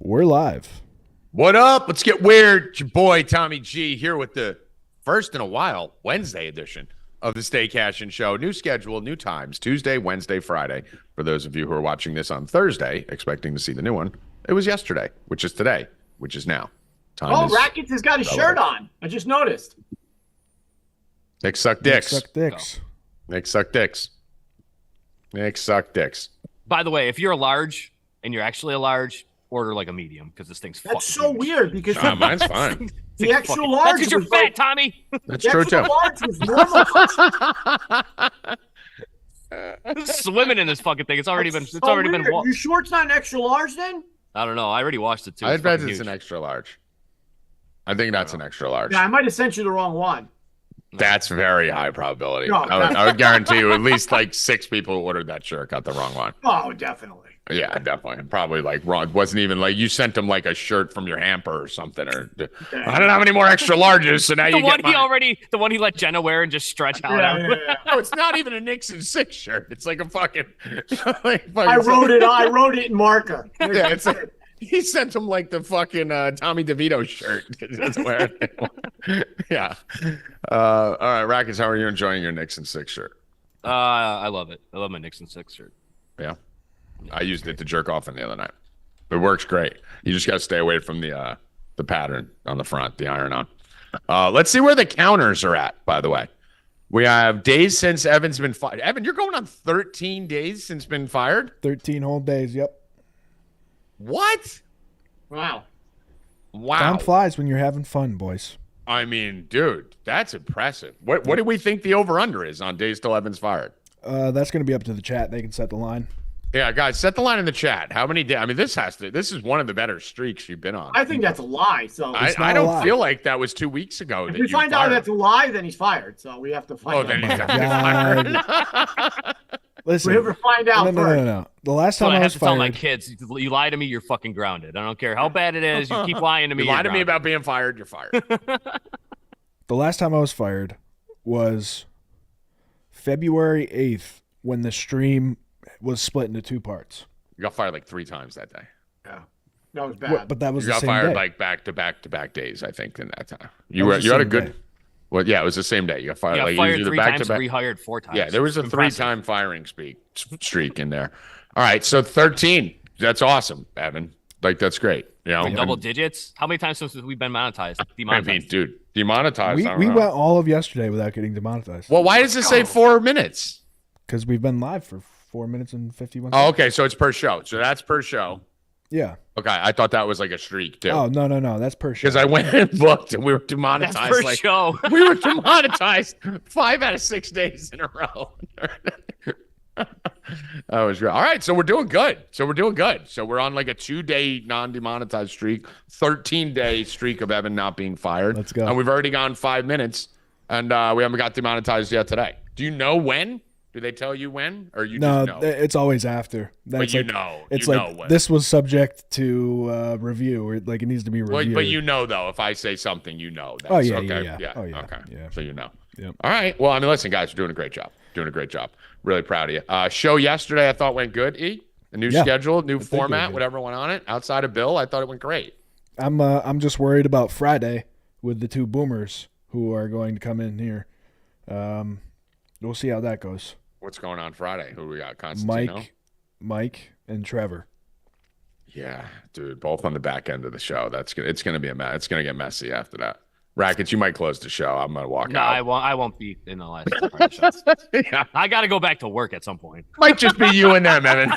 We're live. What up? Let's get weird. It's your boy, Tommy G, here with the first in a while Wednesday edition of the Stay Cashin show. New schedule, new times, Tuesday, Wednesday, Friday. For those of you who are watching this on Thursday, expecting to see the new one, it was yesterday, which is today, which is now. Rackets has got a shirt on. I just noticed. Nick suck dicks. Nick suck dicks. Nick suck dicks. Nick suck dicks. By the way, if you're a large and you're actually a large, order like a medium because this thing's That's so huge. weird because Mine's fine. the extra large. That's because you're fat, like, Tommy. That's true too. Large was normal. Swimming in this fucking thing. It's already been. It's so already weird. been. Your short's not an extra large then? I don't know. I already watched it too. I It's bet fucking it's huge. an extra large. I think that's an extra large. Yeah, I might have sent you the wrong one. That's very high probability. No, I would guarantee you at least like 6 people who ordered that shirt got the wrong one. Oh, definitely. Yeah, definitely. Probably like wrong. It wasn't even like you sent them like a shirt from your hamper or something. Or I don't have any more extra larges, so now The you one get mine. the one he let Jenna wear and just stretch out. Yeah. No, it's not even a Nixon 6 shirt. It's like a fucking. I wrote it in marker. Yeah, it's like, he sent him like the fucking Tommy DeVito shirt because he doesn't wear it anymore. Yeah. All right, Rackets, how are you enjoying your Nixon 6 shirt? I love it. I love my Nixon 6 shirt. Yeah. I used it to jerk off in the other night. It works great. You just got to stay away from the pattern on the front, the iron-on. Let's see where the counters are at, by the way. We have days since Evan's been fired. Evan, you're going on 13 days since been fired? 13 whole days, yep. What? Wow. Time flies when you're having fun, boys. I mean, dude, that's impressive. What do we think the over-under is on days till Evan's fired? That's going to be up to the chat. They can set the line. Yeah, guys, set the line in the chat. How many days? I mean, this is one of the better streaks you've been on. I think that's a lie. So I don't feel like that was 2 weeks ago. if that we you find out fired that's a lie, then he's fired. So we have to find out. then he's God. fired. Listen. We have to find out first. No. The last So time I I have was to tell my fired, kids, you lie to me, you're fucking grounded. I don't care how bad it is. You keep lying to me. You lie you're to me grounded. about being fired, you're fired. the last time I was fired was February 8th when the stream was split into 2 parts. You got fired like 3 times that day. Yeah. That was bad. But that was You the got same fired day. like back to back days, I think, in that time. That was You the had a same good day. Well, yeah, it was the same day. You got fired. You got like, fired either 3 back times, to back. rehired 4 times. Yeah, there was a Impressive. 3-time firing streak in there. All right, so 13. That's awesome, Evan. Like, that's great. You know, Like double digits. How many times since we've been monetized? I Demonetized. mean, dude, demonetized. I don't We know. went all of yesterday without getting demonetized Well, why does it say 4 minutes? because we've been live for 4 minutes and 51 Oh, seconds. okay, so it's per show. So that's per show. Yeah. Okay, I thought that was like a streak too. Oh, no. That's per show. Because I went and looked, and we were demonetized. That's per like, show. we were demonetized 5 out of 6 days in a row. That was great. All right, so we're doing good. So we're on like a 2-day non-demonetized streak, 13-day streak of Evan not being fired. Let's go. And we've already gone 5 minutes, and we haven't got demonetized yet today. Do you know when? Do they tell you when, or you No, just know? it's always after. But That's you like, know. It's you like know when. this was subject to review, or like it needs to be Well, reviewed. but you know, though, if I say something, you know. That's, Oh, yeah, okay. yeah. Oh, yeah, Okay. yeah. So you know. Yep. All right. Well, I mean, listen, guys, you're doing a great job. Really proud of you. Show yesterday I thought went good, E. A new schedule, new format, whatever went on it. Outside of Bill, I thought it went great. I'm just worried about Friday with the 2 boomers who are going to come in here. We'll see how that goes. What's going on Friday? Who do we got? Constantino? Mike, and Trevor. Yeah, dude, both on the back end of the show. It's gonna be a mess. It's gonna get messy after that. Rackets, you might close the show. I'm gonna walk No, out. I won't be in the last part of the show. Yeah. I got to go back to work at some point. Might just be you and them, Evan.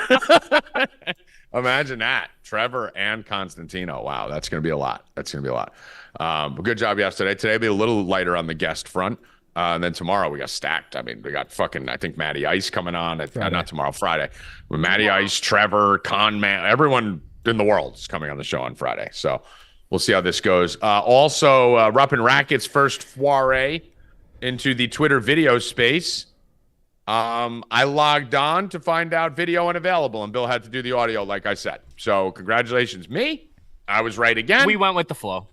Imagine that. Trevor and Constantino. Wow, that's going to be a lot. But good job yesterday. Today will be a little lighter on the guest front. And then tomorrow we got stacked. I mean, we got I think Matty Ice coming on. Not tomorrow, Friday. With Matty Ice, Trevor, Conman, everyone in the world is coming on the show on Friday. So we'll see how this goes. Also, Rupp and Rackets' first foray into the Twitter video space. I logged on to find out video unavailable, and Bill had to do the audio, like I said. So congratulations, me. I was right again. We went with the flow.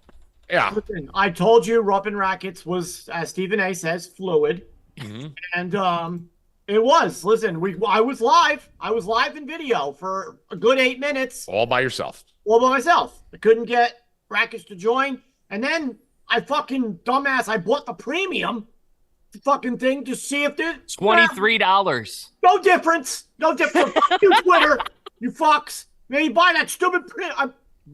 Yeah. Listen, I told you Rupp and Rackets was, as Stephen A says, fluid. Mm-hmm. And it was. Listen, I was live. I was live in video for a good 8 minutes. All by yourself. all by myself. I couldn't get Rackets to join. And then I dumbass, I bought the premium fucking thing to see if there's $23. no difference. No difference. Fuck you, Twitter. You fucks. Maybe buy that stupid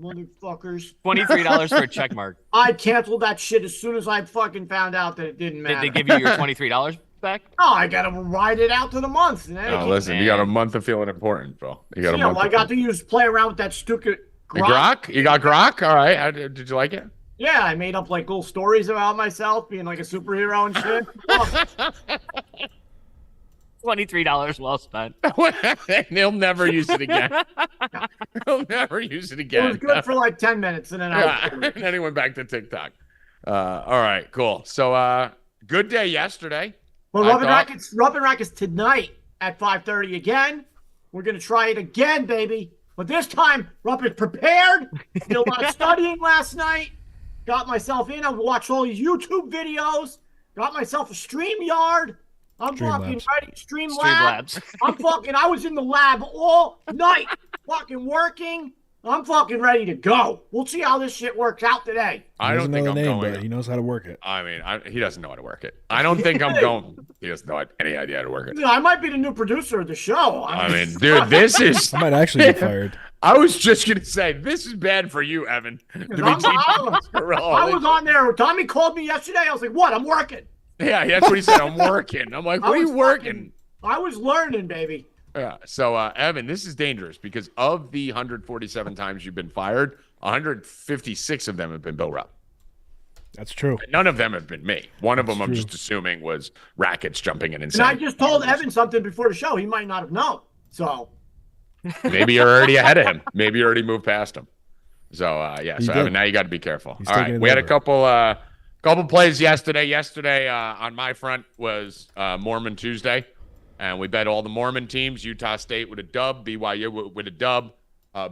motherfuckers. $23 for a check mark. I canceled that shit as soon as I fucking found out that it didn't matter. Did they give you your $23 back? Oh, I gotta ride it out to the month. Oh, listen, you got a month of feeling important, bro. You got a month. I got to play around with that stupid Grok. You got Grok? All right. Did you like it? Yeah, I made up like little stories about myself being like a superhero and shit. $23 well spent. He'll never use it again. He'll never use it again. It was good for like 10 minutes, and then and then he went back to TikTok. All right, cool. So, good day yesterday. Well, Rupp and Rackets tonight at 5:30 again. We're gonna try it again, baby. But this time, Rupp is prepared. Did a lot of studying last night. Got myself in. I watched all these YouTube videos. Got myself a StreamYard. I'm fucking ready. Streamlabs. I was in the lab all night, fucking working. I'm fucking ready to go. We'll see how this shit works out today. I don't think I'm going. But he knows how to work it. I mean, he doesn't know how to work it. I don't think I'm going. He doesn't know any idea how to work it. I might be the new producer of the show. I mean, dude, this is. I might actually get fired. I was just gonna say this is bad for you, Evan. I was on there. Tommy called me yesterday. I was like, "What? I'm working." Yeah, that's what he said. I'm working. I'm like, "What are you working?" I was learning, baby. Yeah. So, Evan, this is dangerous because of the 147 times you've been fired, 156 of them have been Bill Rupp. That's true. None of them have been me. One of them, I'm just assuming, was Rackets jumping in and saying. And I just told Evan something before the show. He might not have known. So maybe you're already ahead of him. Maybe you already moved past him. So, yeah. So, Evan, now you got to be careful. All right. We had a couple plays yesterday. Yesterday on my front was Mormon Tuesday. And we bet all the Mormon teams, Utah State with a dub, BYU with a dub.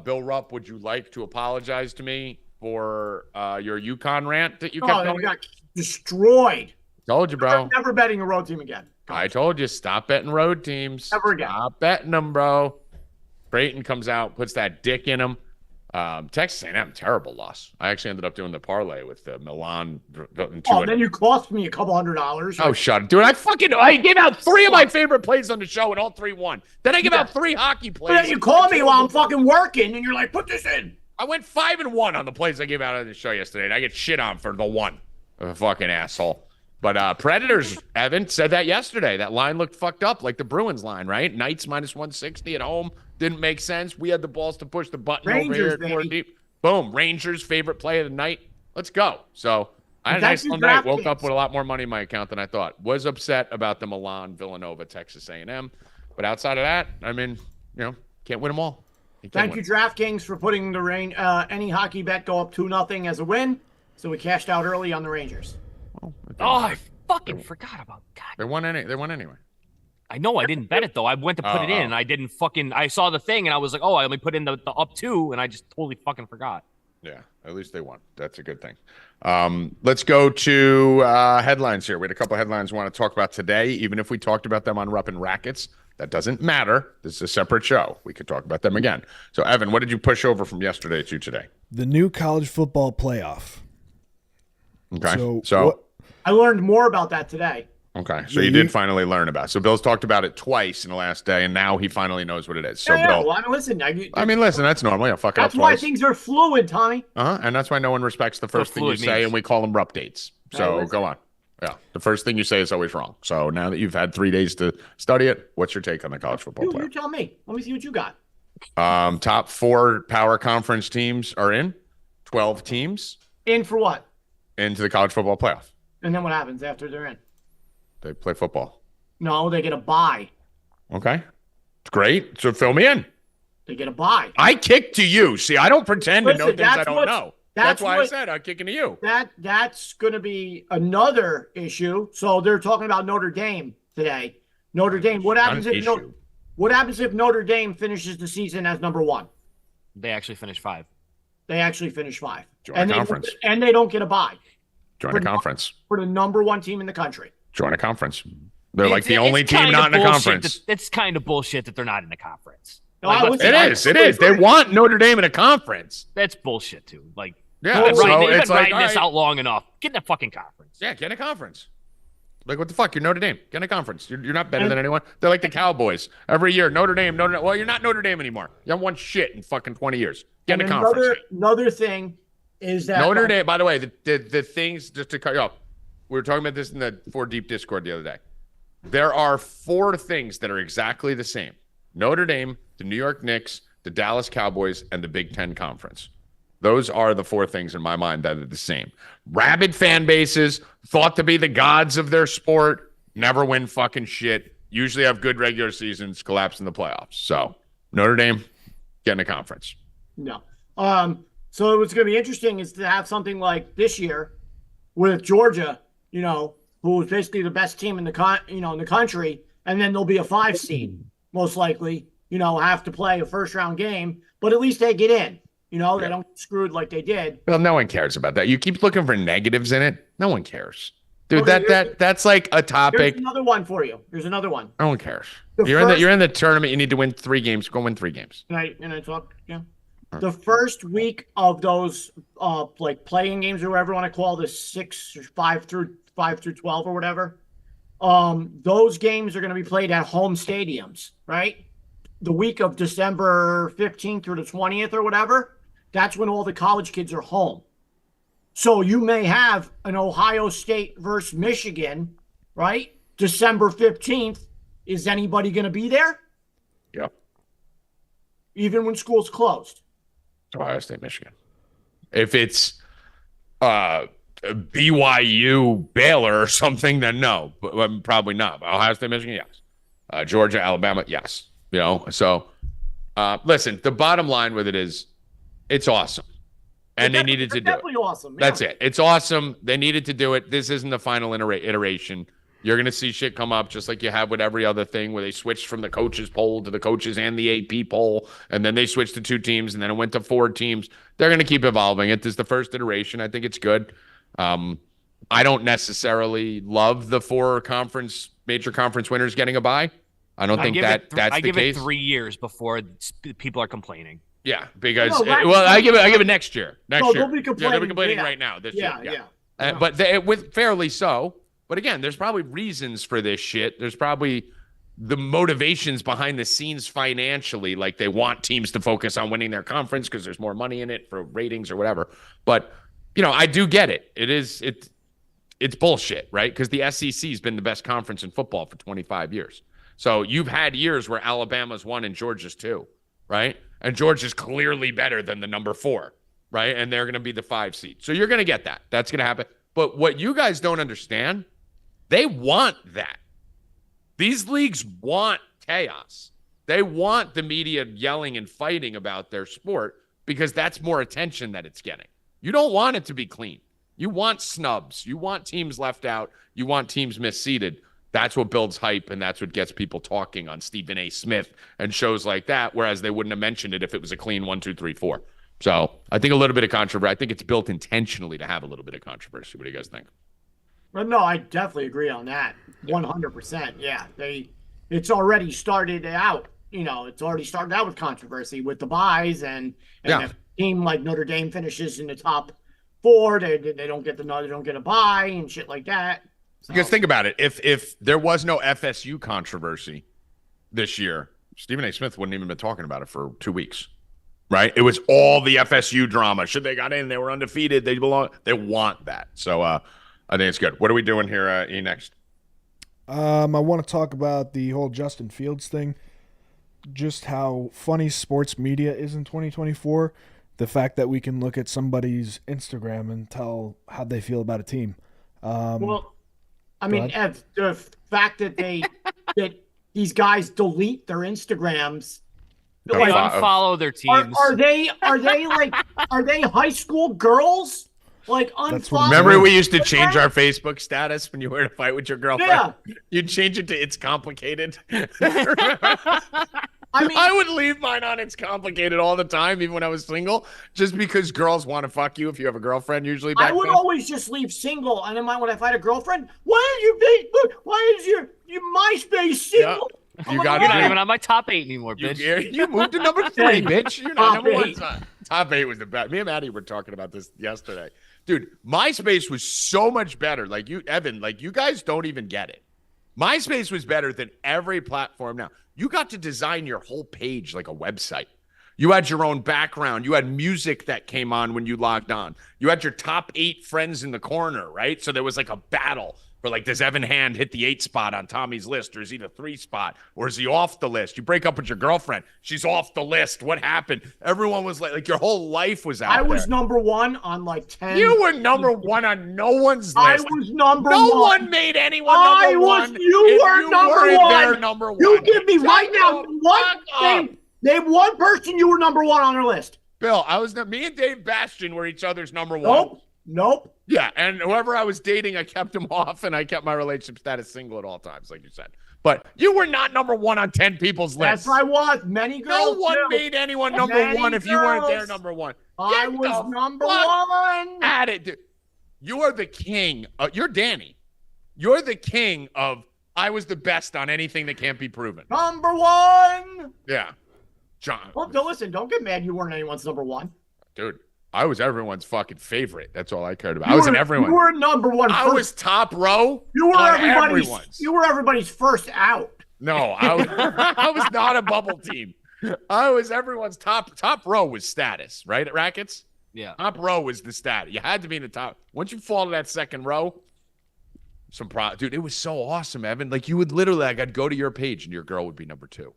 Bill Rupp, would you like to apologize to me for your UConn rant that you kept going? We got destroyed. Told you, bro. Never betting a road team again. I told you, stop betting road teams. Never again. Stop betting them, bro. Creighton comes out, puts that dick in them. Texas A&M, terrible loss. I actually ended up doing the parlay with the Milan. Then you cost me a couple $100. Oh, shut it. Dude, I gave out 3 of my favorite plays on the show and all 3 won. Then I give out 3 hockey plays. But then you call me while I'm fucking working and you're like, put this in. I went 5-1 on the plays I gave out on the show yesterday, and I get shit on for the one. A fucking asshole. But Predators, Evan, said that yesterday. That line looked fucked up, like the Bruins line, right? Knights minus 160 at home. Didn't make sense. We had the balls to push the button Rangers, over here at 4 deep. Boom. Rangers, favorite play of the night. Let's go. So I had a nice little night. Woke up with a lot more money in my account than I thought. Was upset about the Milan, Villanova, Texas A&M. But outside of that, I mean, can't win them all. Thank you, DraftKings, for putting the any hockey bet go up 2-0 as a win. So we cashed out early on the Rangers. I fucking forgot about that. They won anyway. I know I didn't bet it though. I went to put it in and I didn't I saw the thing and I was like, I only put in the up 2 and I just totally fucking forgot. Yeah, at least they won. That's a good thing. Let's go to headlines here. We had a couple of headlines we want to talk about today. Even if we talked about them on Rupp and Rackets, that doesn't matter. This is a separate show. We could talk about them again. So, Evan, what did you push over from yesterday to today? The new college football playoff. Okay. So I learned more about that today. Okay, so you did finally learn about it. So Bill's talked about it twice in the last day, and now he finally knows what it is. So Bill, well, listen, listen, that's normal. Yeah, fuck it up twice. That's why things are fluid, Tommy. And that's why no one respects the first thing you say, and we call them Rupp dates. So go on. Yeah, the first thing you say is always wrong. So now that you've had 3 days to study it, what's your take on the college football playoff? You tell me. Let me see what you got. Top 4 power conference teams are in. 12 teams. In for what? Into the college football playoff. And then what happens after they're in? They play football. No, they get a bye. Okay. Great. So fill me in. They get a bye. I kick to you. See, I don't pretend to know things I don't know. That's why I said I'm kicking to you. That's going to be another issue. So they're talking about Notre Dame today. Notre Dame. What happens if Notre Dame finishes the season as number 1? They actually finish 5. They actually finish 5. Join a conference. And they don't get a bye. Join a conference. For the number 1 team in the country. Join a conference. They're like the only team not in a conference. It's kind of bullshit that they're not in a conference. Like, let's be It honest. is. They want Notre Dame in a conference. That's bullshit too. Like, Yeah, they've so been it's like, riding this all right. out long enough. Get in a fucking conference. Yeah, get in a conference. Like, what the fuck? You're Notre Dame. Get in a conference. You're not better than anyone. They're like the Cowboys. Every year, Notre Dame. Well, you're not Notre Dame anymore. You haven't won shit in fucking 20 years. Get in a conference. Another thing is that Notre Dame, by the way, the things, just to cut you off, we were talking about this in the 4 Deep Discord the other day. There are 4 things that are exactly the same. Notre Dame, the New York Knicks, the Dallas Cowboys, and the Big Ten Conference. Those are the 4 things in my mind that are the same. Rabid fan bases, thought to be the gods of their sport, never win fucking shit, usually have good regular seasons, collapse in the playoffs. So, Notre Dame, get in a conference. No. So what's going to be interesting is to have something like this year with Georgia, who is basically the best team in the in the country, and then there'll be a 5 seed, most likely, have to play a first round game, but at least they get in. They don't get screwed like they did. Well, no one cares about that. You keep looking for negatives in it. No one cares. Dude, Okay, that's like a topic. Here's another one for you. Here's another one. No one cares. The You're in the tournament. You need to win 3 games. Go win 3 games. Can I talk? Yeah. The first week of those like playing games or whatever you want to call this 6 or 5 through 12 or whatever. Those games are going to be played at home stadiums, right? The week of December 15th through the 20th or whatever. That's when all the college kids are home. So you may have an Ohio State versus Michigan, right? December 15th. Is anybody going to be there? Yeah. Even when school's closed. Ohio State, Michigan. If it's BYU, Baylor or something, then no. But probably not. Ohio State, Michigan, yes. Georgia, Alabama, yes. So listen, the bottom line with it is it's awesome. And they needed to do it. Definitely awesome. That's it. It's awesome. They needed to do it. This isn't the final iteration. You're going to see shit come up just like you have with every other thing where they switched from the coaches poll to the coaches and the AP poll, and then they switched to 2 teams, and then it went to 4 teams. They're going to keep evolving it. This is the first iteration. I think it's good. I don't necessarily love the 4 major conference winners getting a bye. I don't think that's the case. I give it 3 years before people are complaining. Yeah, because I give it next year. They'll be complaining. They'll be complaining right now. This year. Yeah. But with fairly so. But again, there's probably reasons for this shit. There's probably the motivations behind the scenes financially, like they want teams to focus on winning their conference because there's more money in it for ratings or whatever. But I do get it. It's bullshit, right? Because the SEC has been the best conference in football for 25 years. So you've had years where Alabama's 1 and Georgia's 2, right? And Georgia's clearly better than the number 4, right? And they're going to be the 5 seed. So you're going to get that. That's going to happen. But what you guys don't understand, they want that. These leagues want chaos. They want the media yelling and fighting about their sport because that's more attention that it's getting. You don't want it to be clean. You want snubs. You want teams left out. You want teams misseeded. That's what builds hype, and that's what gets people talking on Stephen A. Smith and shows like that, whereas they wouldn't have mentioned it if it was a clean 1, 2, 3, 4. So I think a little bit of controversy. I think it's built intentionally to have a little bit of controversy. What do you guys think? Well, no, I definitely agree on that. 100%. Yeah. It's already started out, it's already started out with controversy with the buys and if a team like Notre Dame finishes in the top 4, they don't get a buy and shit like that. So. Because think about it. If there was no FSU controversy this year, Stephen A. Smith wouldn't even been talking about it for 2 weeks, right? It was all the FSU drama. Should they got in? They were undefeated. They belong. They want that. So I think it's good. What are we doing here, E, next? I want to talk about the whole Justin Fields thing, just how funny sports media is in 2024. The fact that we can look at somebody's Instagram and tell how they feel about a team. I mean, Ev, the fact that that these guys delete their Instagrams, They unfollow their teams. Are they high school girls? Like unfollow. Remember we used to change our Facebook status when you were in a fight with your girlfriend? Yeah. You'd change it to "It's complicated." I mean, I would leave mine on "It's complicated" all the time, even when I was single, just because girls want to fuck you if you have a girlfriend. Usually, back I would then. always just leave single, and then when I find a girlfriend, why is your Facebook? Why is your MySpace single? You got You're not even on my top 8 anymore, you, bitch. you moved to number 3, bitch. You're not Top number 1. 8. Top 8 was the best. Me and Maddie were talking about this yesterday. Dude, MySpace was so much better. Like you, Evan, like you guys don't even get it. MySpace was better than every platform now. You got to design your whole page like a website. You had your own background. You had music that came on when you logged on. You had your top 8 friends in the corner, right? So there was like a battle for like, does Evan Hand hit the 8 spot on Tommy's list, or is he the 3 spot, or is he off the list? You break up with your girlfriend. She's off the list. What happened? Everyone was like your whole life was out I was there. number 1 on like 10. You were number 1 on no one's I list. was number 1. No one made anyone I number was. 1. You if were you number weren't 1. there, number 1. You give me Shut right now the one fuck name. up. Name one person you were number 1 on their list. Bill, me and Dave Bastian were each other's number 1. Nope. Yeah, and whoever I was dating, I kept him off, and I kept my relationship status single at all times, like you said. But you were not number 1 on 10 people's lists. Yes, I was. Many girls. No one too. made anyone number Many 1 if you weren't there girls. number 1. I Get was the number fuck 1. At it, dude. You are the king. You're Danny. You're the king of I was the best on anything that can't be proven. Number 1. Yeah. John. Well, listen, don't get mad you weren't anyone's number 1. Dude, I was everyone's fucking favorite. That's all I cared about. I was in everyone. You were number 1 I first. was top row. You were on everybody's. everyone's. You were everybody's first out. No, I was not a bubble team. I was everyone's top row was status, right? At Rackets? Yeah. Top row was the stat. You had to be in the top. Once you fall to that second row, dude, it was so awesome, Evan. Like you would literally, like I'd go to your page and your girl would be number 2.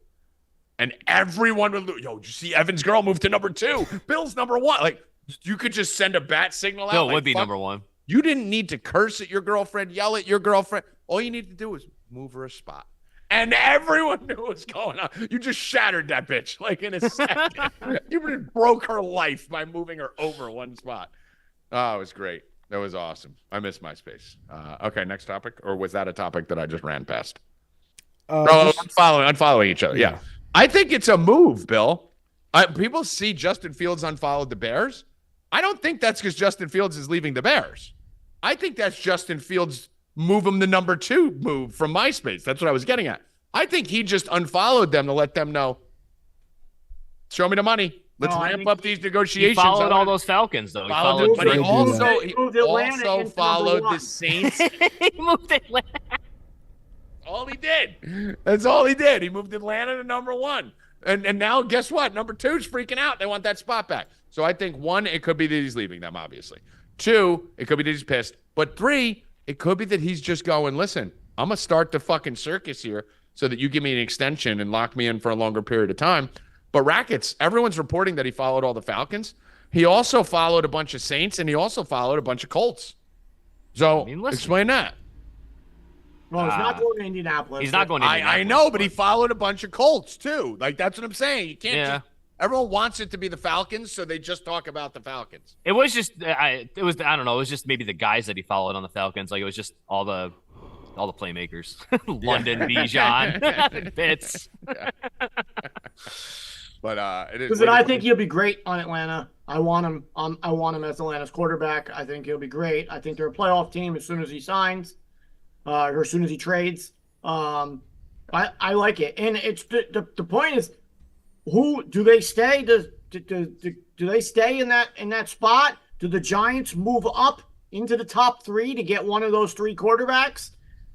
And everyone would, yo, did you see Evan's girl move to number 2? Bill's number 1. Like you could just send a bat signal out. Bill like, would be fuck. number 1. You didn't need to curse at your girlfriend, yell at your girlfriend. All you needed to do was move her a spot. And everyone knew what was going on. You just shattered that bitch like in a second. You just broke her life by moving her over 1 spot. Oh, it was great. That was awesome. I miss MySpace. Okay, next topic. Or was that a topic that I just ran past? Unfollowing each other. Yeah. I think it's a move, Bill. People see Justin Fields unfollowed the Bears. I don't think that's because Justin Fields is leaving the Bears. I think that's Justin Fields move him the number 2 move from MySpace. That's what I was getting at. I think he just unfollowed them to let them know, show me the money. Let's ramp up these negotiations. He followed all those Falcons, though. But he also Atlanta followed number 1. the Saints. He moved Atlanta. All he did. That's all he did. He moved Atlanta to number 1. And now, guess what? Number 2's freaking out. They want that spot back. So I think 1, it could be that he's leaving them, obviously. 2, it could be that he's pissed. But 3, it could be that he's just going, listen, I'm going to start the fucking circus here so that you give me an extension and lock me in for a longer period of time. But Rackets, everyone's reporting that he followed all the Falcons. He also followed a bunch of Saints, and he also followed a bunch of Colts. So explain that. Well, he's not going to Indianapolis. He's not going to Indianapolis. I know, but he followed a bunch of Colts, too. Like, that's what I'm saying. You can't just, everyone wants it to be the Falcons, so they just talk about the Falcons. It was just, I don't know. It was just maybe the guys that he followed on the Falcons. Like, it was just all the playmakers. London, Bijan, Fitz. But it is. Listen, I think he'll be great on Atlanta. I want him. I want him as Atlanta's quarterback. I think he'll be great. I think they're a playoff team as soon as he signs, or as soon as he trades. I like it, and it's the point is, who do they stay? Do they stay in that spot? Do the Giants move up into the top 3 to get one of those 3 quarterbacks?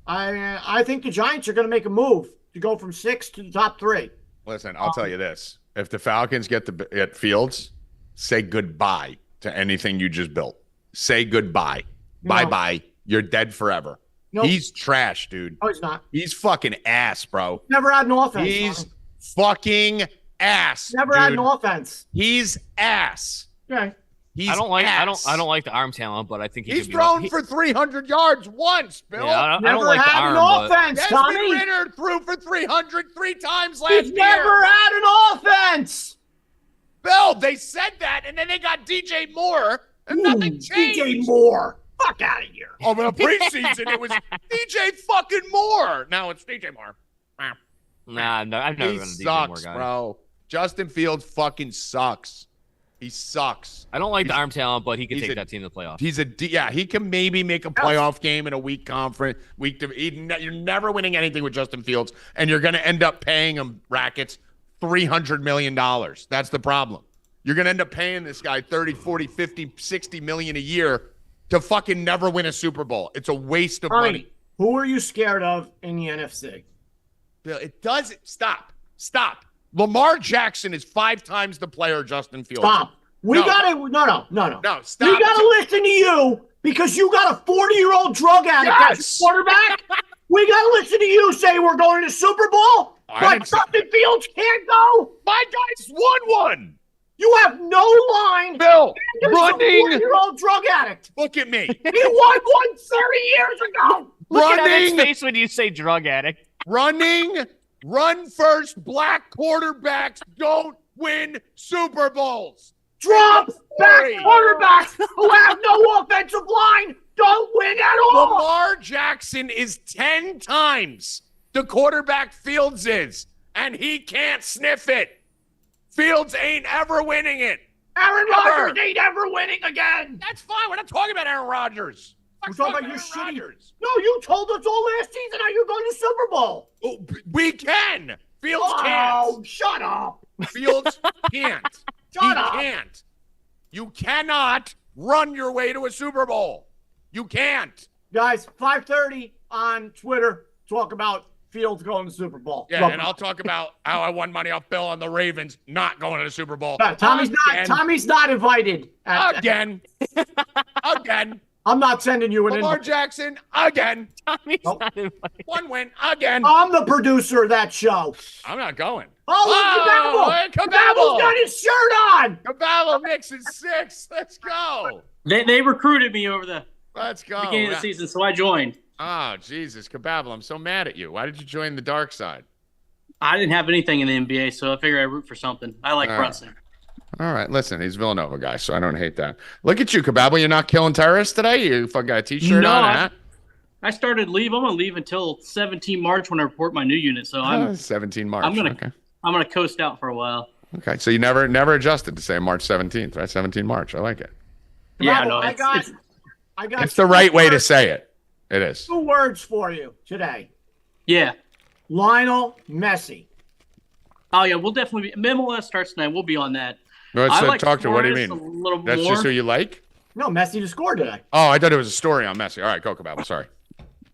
I think the Giants are going to make a move to go from 6 to the top 3. Listen, I'll tell you this. If the Falcons get Fields, say goodbye to anything you just built. Say goodbye. Bye-bye. You're dead forever. Nope. He's trash, dude. No, he's not. He's fucking ass, bro. Never had an offense. He's fucking ass. Never had an offense. He's ass. Okay. I don't like the arm talent, but I think he's thrown for 300 yards once, Bill. Yeah, I don't never like the had arm, an offense, Tommy. Desmond Ritter threw for 300 3 times last He's year. never had an offense. Bill, they said that, and then they got DJ Moore, and nothing changed. DJ Moore. Fuck out of here. Oh, but the preseason, it was DJ fucking Moore. Now it's DJ Moore. Nah, no, I'm never going to He DJ Moore sucks, guy. bro. Justin Fields fucking sucks. He sucks. I don't like the arm talent, but he could he's take a- that team to the playoffs. He can maybe make a playoff game in a weak conference. You're never winning anything with Justin Fields, and you're going to end up paying him, Rackets, $300 million. That's the problem. You're going to end up paying this guy 30, 40, 50, 60 million a year to fucking never win a Super Bowl. It's a waste of money. Who are you scared of in the NFC? Bill, it doesn't. Stop. Lamar Jackson is 5 times the player Justin Fields. Stop. No, stop. We gotta listen to you because you got a 40-year-old drug addict as quarterback. We gotta listen to you say we're going to Super Bowl, but Justin Fields can't go. My guys won one. You have no line. Bill, running. 40-year-old drug addict. Look at me. He won one 30 years ago. Look at his face when you say drug addict. Run first. Black quarterbacks don't win Super Bowls. Drop back quarterbacks who have no offensive line don't win at all. Lamar Jackson is 10 times the quarterback Fields is, and he can't sniff it. Fields ain't ever winning it. Aaron Rodgers ain't ever winning again. That's fine. We're not talking about Aaron Rodgers. We're talking about your shitty. No, you told us all last season how you're going to Super Bowl. Oh, we can. Fields can't. Oh, shut up. Fields can't. Shut up. Can't. You cannot run your way to a Super Bowl. You can't. Guys, 5:30 on Twitter. Talk about Fields going to the Super Bowl. Yeah, and I'll talk about how I won money off Bill on the Ravens not going to the Super Bowl. Tommy's not invited. Again. I'm not sending you an Lamar Jackson again. Tommy's not invited. One win again. I'm the producer of that show. I'm not going. Oh, Cabable's got his shirt on. Cabable mixing 6. Let's go. They recruited me over the beginning of the season, so I joined. Oh, Jesus, Cabable, I'm so mad at you. Why did you join the dark side? I didn't have anything in the NBA, so I figured I'd root for something. I like Brunson. All right, listen, he's Villanova guy, so I don't hate that. Look at you, Cabable. You're not killing terrorists today? You fucking got a T-shirt on, hat? I started leave. I'm gonna leave until 17 March when I report my new unit. So I'm 17 March. I'm gonna coast out for a while. Okay, so you never adjusted to say March 17th, right? 17 March. I like it. Yeah, no, I got. It's the right way to say it. It is. 2 words for you today. Yeah. Lionel Messi. Oh yeah, we'll definitely be. MLS starts tonight. We'll be on that. Let's talk to. What do you mean? That's just who you like? No, Messi to score today. Oh, I thought it was a story on Messi. All right, go Cabable. Sorry.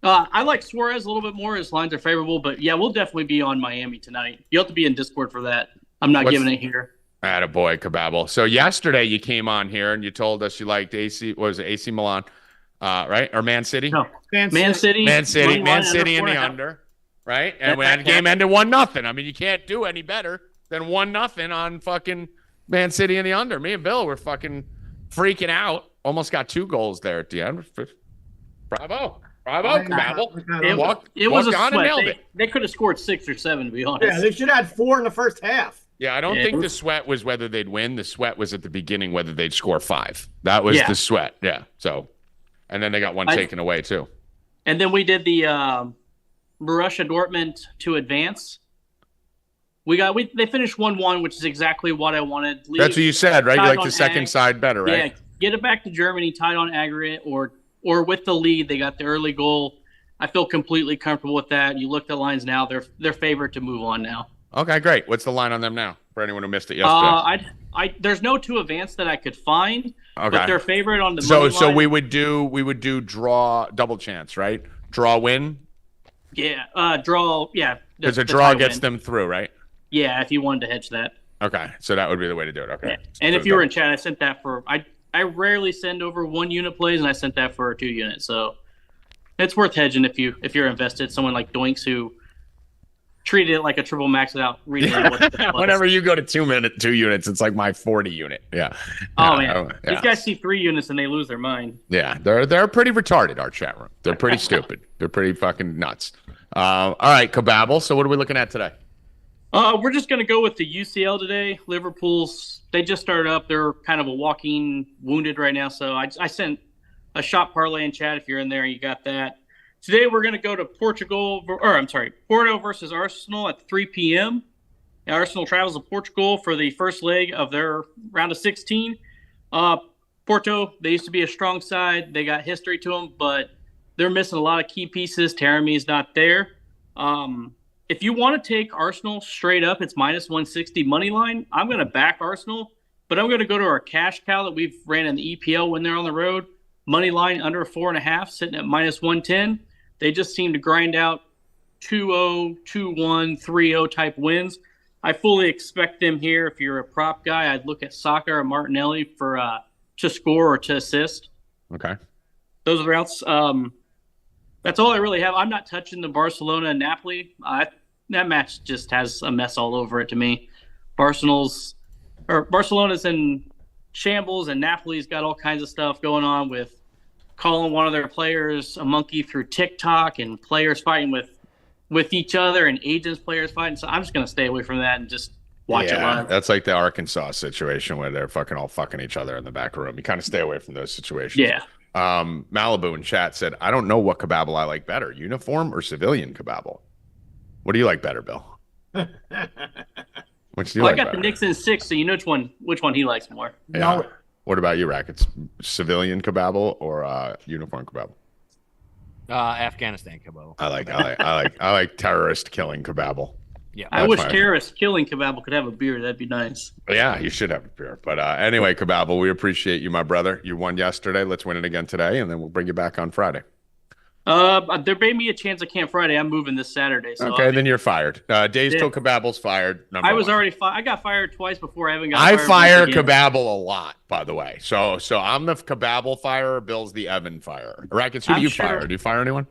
I like Suarez a little bit more. His lines are favorable, but yeah, we'll definitely be on Miami tonight. You have to be in Discord for that. I'm not giving it here. Attaboy, Cabable. So yesterday you came on here and you told us you liked AC. What was it? AC Milan, right? Or Man City? No, Man City in the under, right? And when that game ended 1-0. I mean, you can't do any better than 1-0 on fucking Man City in the under. Me and Bill were fucking freaking out. Almost got 2 goals there at the end. Bravo, Cabable. It was a sweat. They could have scored 6 or 7, to be honest. Yeah, they should have had 4 in the first half. Yeah, I don't think the sweat was whether they'd win. The sweat was at the beginning whether they'd score 5. That was the sweat. Yeah. So, and then they got one taken away too. And then we did the Borussia Dortmund to advance. They finished 1-1, which is exactly what I wanted. That's what you said, right? You like the second side better, right? Yeah, get it back to Germany, tied on aggregate, or with the lead. They got the early goal. I feel completely comfortable with that. You look at the lines now; they're favored to move on now. Okay, great. What's the line on them now for anyone who missed it yesterday? There's no to advance that I could find. Okay, but they're favored on the money line. So we would do draw double chance, right? Draw win. Yeah, draw. Yeah, because a draw gets them through, right? Yeah, if you wanted to hedge that. Okay, so that would be the way to do it. Okay. Yeah. And if you were in chat, I sent that for I rarely send over 1 unit plays, and I sent that for a 2 unit. So it's worth hedging if you're invested. Someone like Doinks who treated it like a triple max without reading it. Whenever you go to 2 units, it's like my 40 unit. Yeah. Oh man, these guys see 3 units and they lose their mind. Yeah, they're pretty retarded. Our chat room. They're pretty stupid. They're pretty fucking nuts. All right, Cabable. So what are we looking at today? We're just going to go with the UCL today. Liverpool's, they just started up. They're kind of a walking wounded right now. So I sent a shot parlay in chat if you're in there. You got that. Today we're going to go to Porto versus Arsenal at 3 p.m. Arsenal travels to Portugal for the first leg of their round of 16. Porto, they used to be a strong side. They got history to them, but they're missing a lot of key pieces. Taremi's not there. If you want to take Arsenal straight up, it's minus 160 money line. I'm going to back Arsenal, but I'm going to go to our cash cow that we've ran in the EPL when they're on the road. Money line under 4.5, sitting at minus 110. They just seem to grind out 2-0, 2-1, 3-0 type wins. I fully expect them here. If you're a prop guy, I'd look at Saka or Martinelli for to score or to assist. Okay. Those are the routes. That's all I really have. I'm not touching the Barcelona and Napoli. That match just has a mess all over it to me. Barcelona's in shambles, and Napoli's got all kinds of stuff going on with calling one of their players a monkey through TikTok, and players fighting with each other, and agents players fighting. So I'm just gonna stay away from that and just watch it live. That's like the Arkansas situation where they're all fucking each other in the back room. You kind of stay away from those situations. Yeah. Malibu in chat said, I don't know what kababble I like better, uniform or civilian kababble. What do you like better, Bill? Which do you like I got better? the Knicks in 6, so you know which one he likes more. Yeah. No. What about you, Rackets? Civilian kababble or uniform kababble? Afghanistan kababble. I like terrorist killing kababble. Yeah. I That's wish fine. terrorist killing Kababble could have a beer. That'd be nice. Yeah, you should have a beer. But anyway, kababble, we appreciate you, my brother. You won yesterday. Let's win it again today, and then we'll bring you back on Friday. There may be a chance I can't Friday. I'm moving this Saturday. So Okay, then you're fired. Days till kababble's fired. I was one. already I got fired twice before. I haven't got I fired fire once again. kababble a lot, by the way. So I'm the kababble firer. Bill's the Evan firer. Rackets, who do I'm you sure- fire? Do you fire anyone?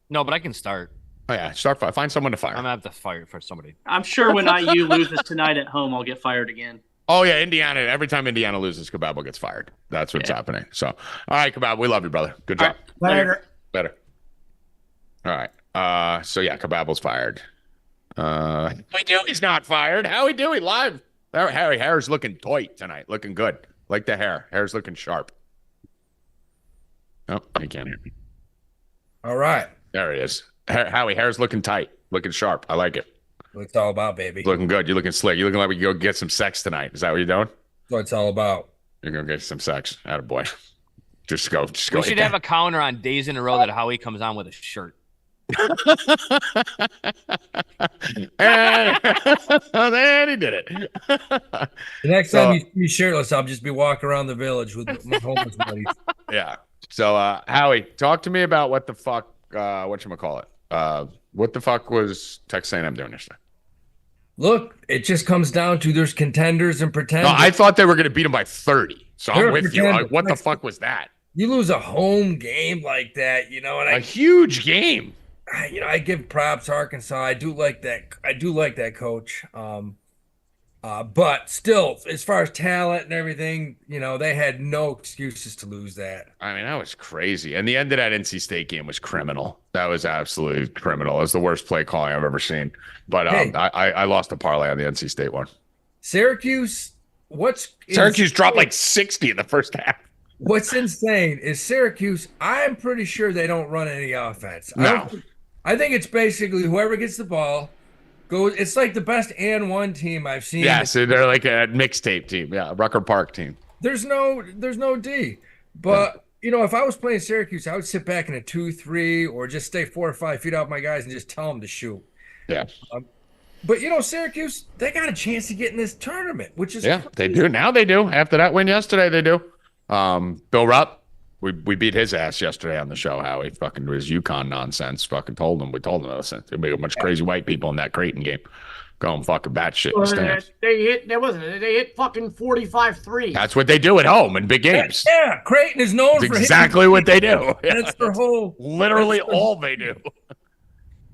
No, but I can start. Oh yeah, find someone to fire. I'm gonna have to fire for somebody. I'm sure when IU loses tonight at home, I'll get fired again. Oh yeah, Indiana. Every time Indiana loses, kababble gets fired. That's what's happening. So all right, kababble, we love you, brother. Good job. All right. Later. Better. All right. So yeah, kababble's fired. Howie Dewey's not fired. Howie Dewey live. Harry hair's looking tight tonight. Looking good. Like the hair. Hair's looking sharp. Oh, he can't hear me. All right. There he is. Howie, hair's looking tight. Looking sharp. I like it. What it's all about, baby. Looking good. You're looking slick. You're looking like we can go get some sex tonight. Is that what you're doing? That's what it's all about. You're going to get some sex. Attaboy. Just go. We should have a counter on days in a row that Howie comes on with a shirt. And he did it. The next time you see me shirtless, I'll just be walking around the village with my homeless buddies. Yeah. So, Howie, talk to me about what the fuck, whatchamacallit. What the fuck was Texas A&M doing yesterday? Look, it just comes down to there's contenders and pretenders. No, I thought they were going to beat them by 30. So They're I'm with you. pretenders. What the fuck was that? You lose a home game like that, and A huge game. I give props to Arkansas. I do like that coach. But still, as far as talent and everything, they had no excuses to lose that. I mean, that was crazy. And the end of that NC State game was criminal. That was absolutely criminal. It was the worst play calling I've ever seen. But Hey. I lost a parlay on the NC State one. Syracuse Dropped like 60 in the first half. What's insane is Syracuse, I'm pretty sure they don't run any offense. No. I think it's basically whoever gets the ball goes. It's like the best and one team I've seen. Yeah, so they're like a mixtape team. Yeah, Rucker Park team. There's no D. But if I was playing Syracuse, I would sit back in a 2-3 or just stay 4 or 5 feet off my guys and just tell them to shoot. Yeah. But Syracuse, they got a chance to get in this tournament, which is They do. Now they do. After that win yesterday, they do. Bill Rupp, we beat his ass yesterday on the show. How he fucking his UConn nonsense. We told him there'd be a bunch of crazy white people in that Creighton game. Going fucking batshit in the stands. They hit fucking 45 threes. That's what they do at home in big games. Yeah, Creighton is known That's for exactly what they do. Yeah, That's their whole. literally all they do.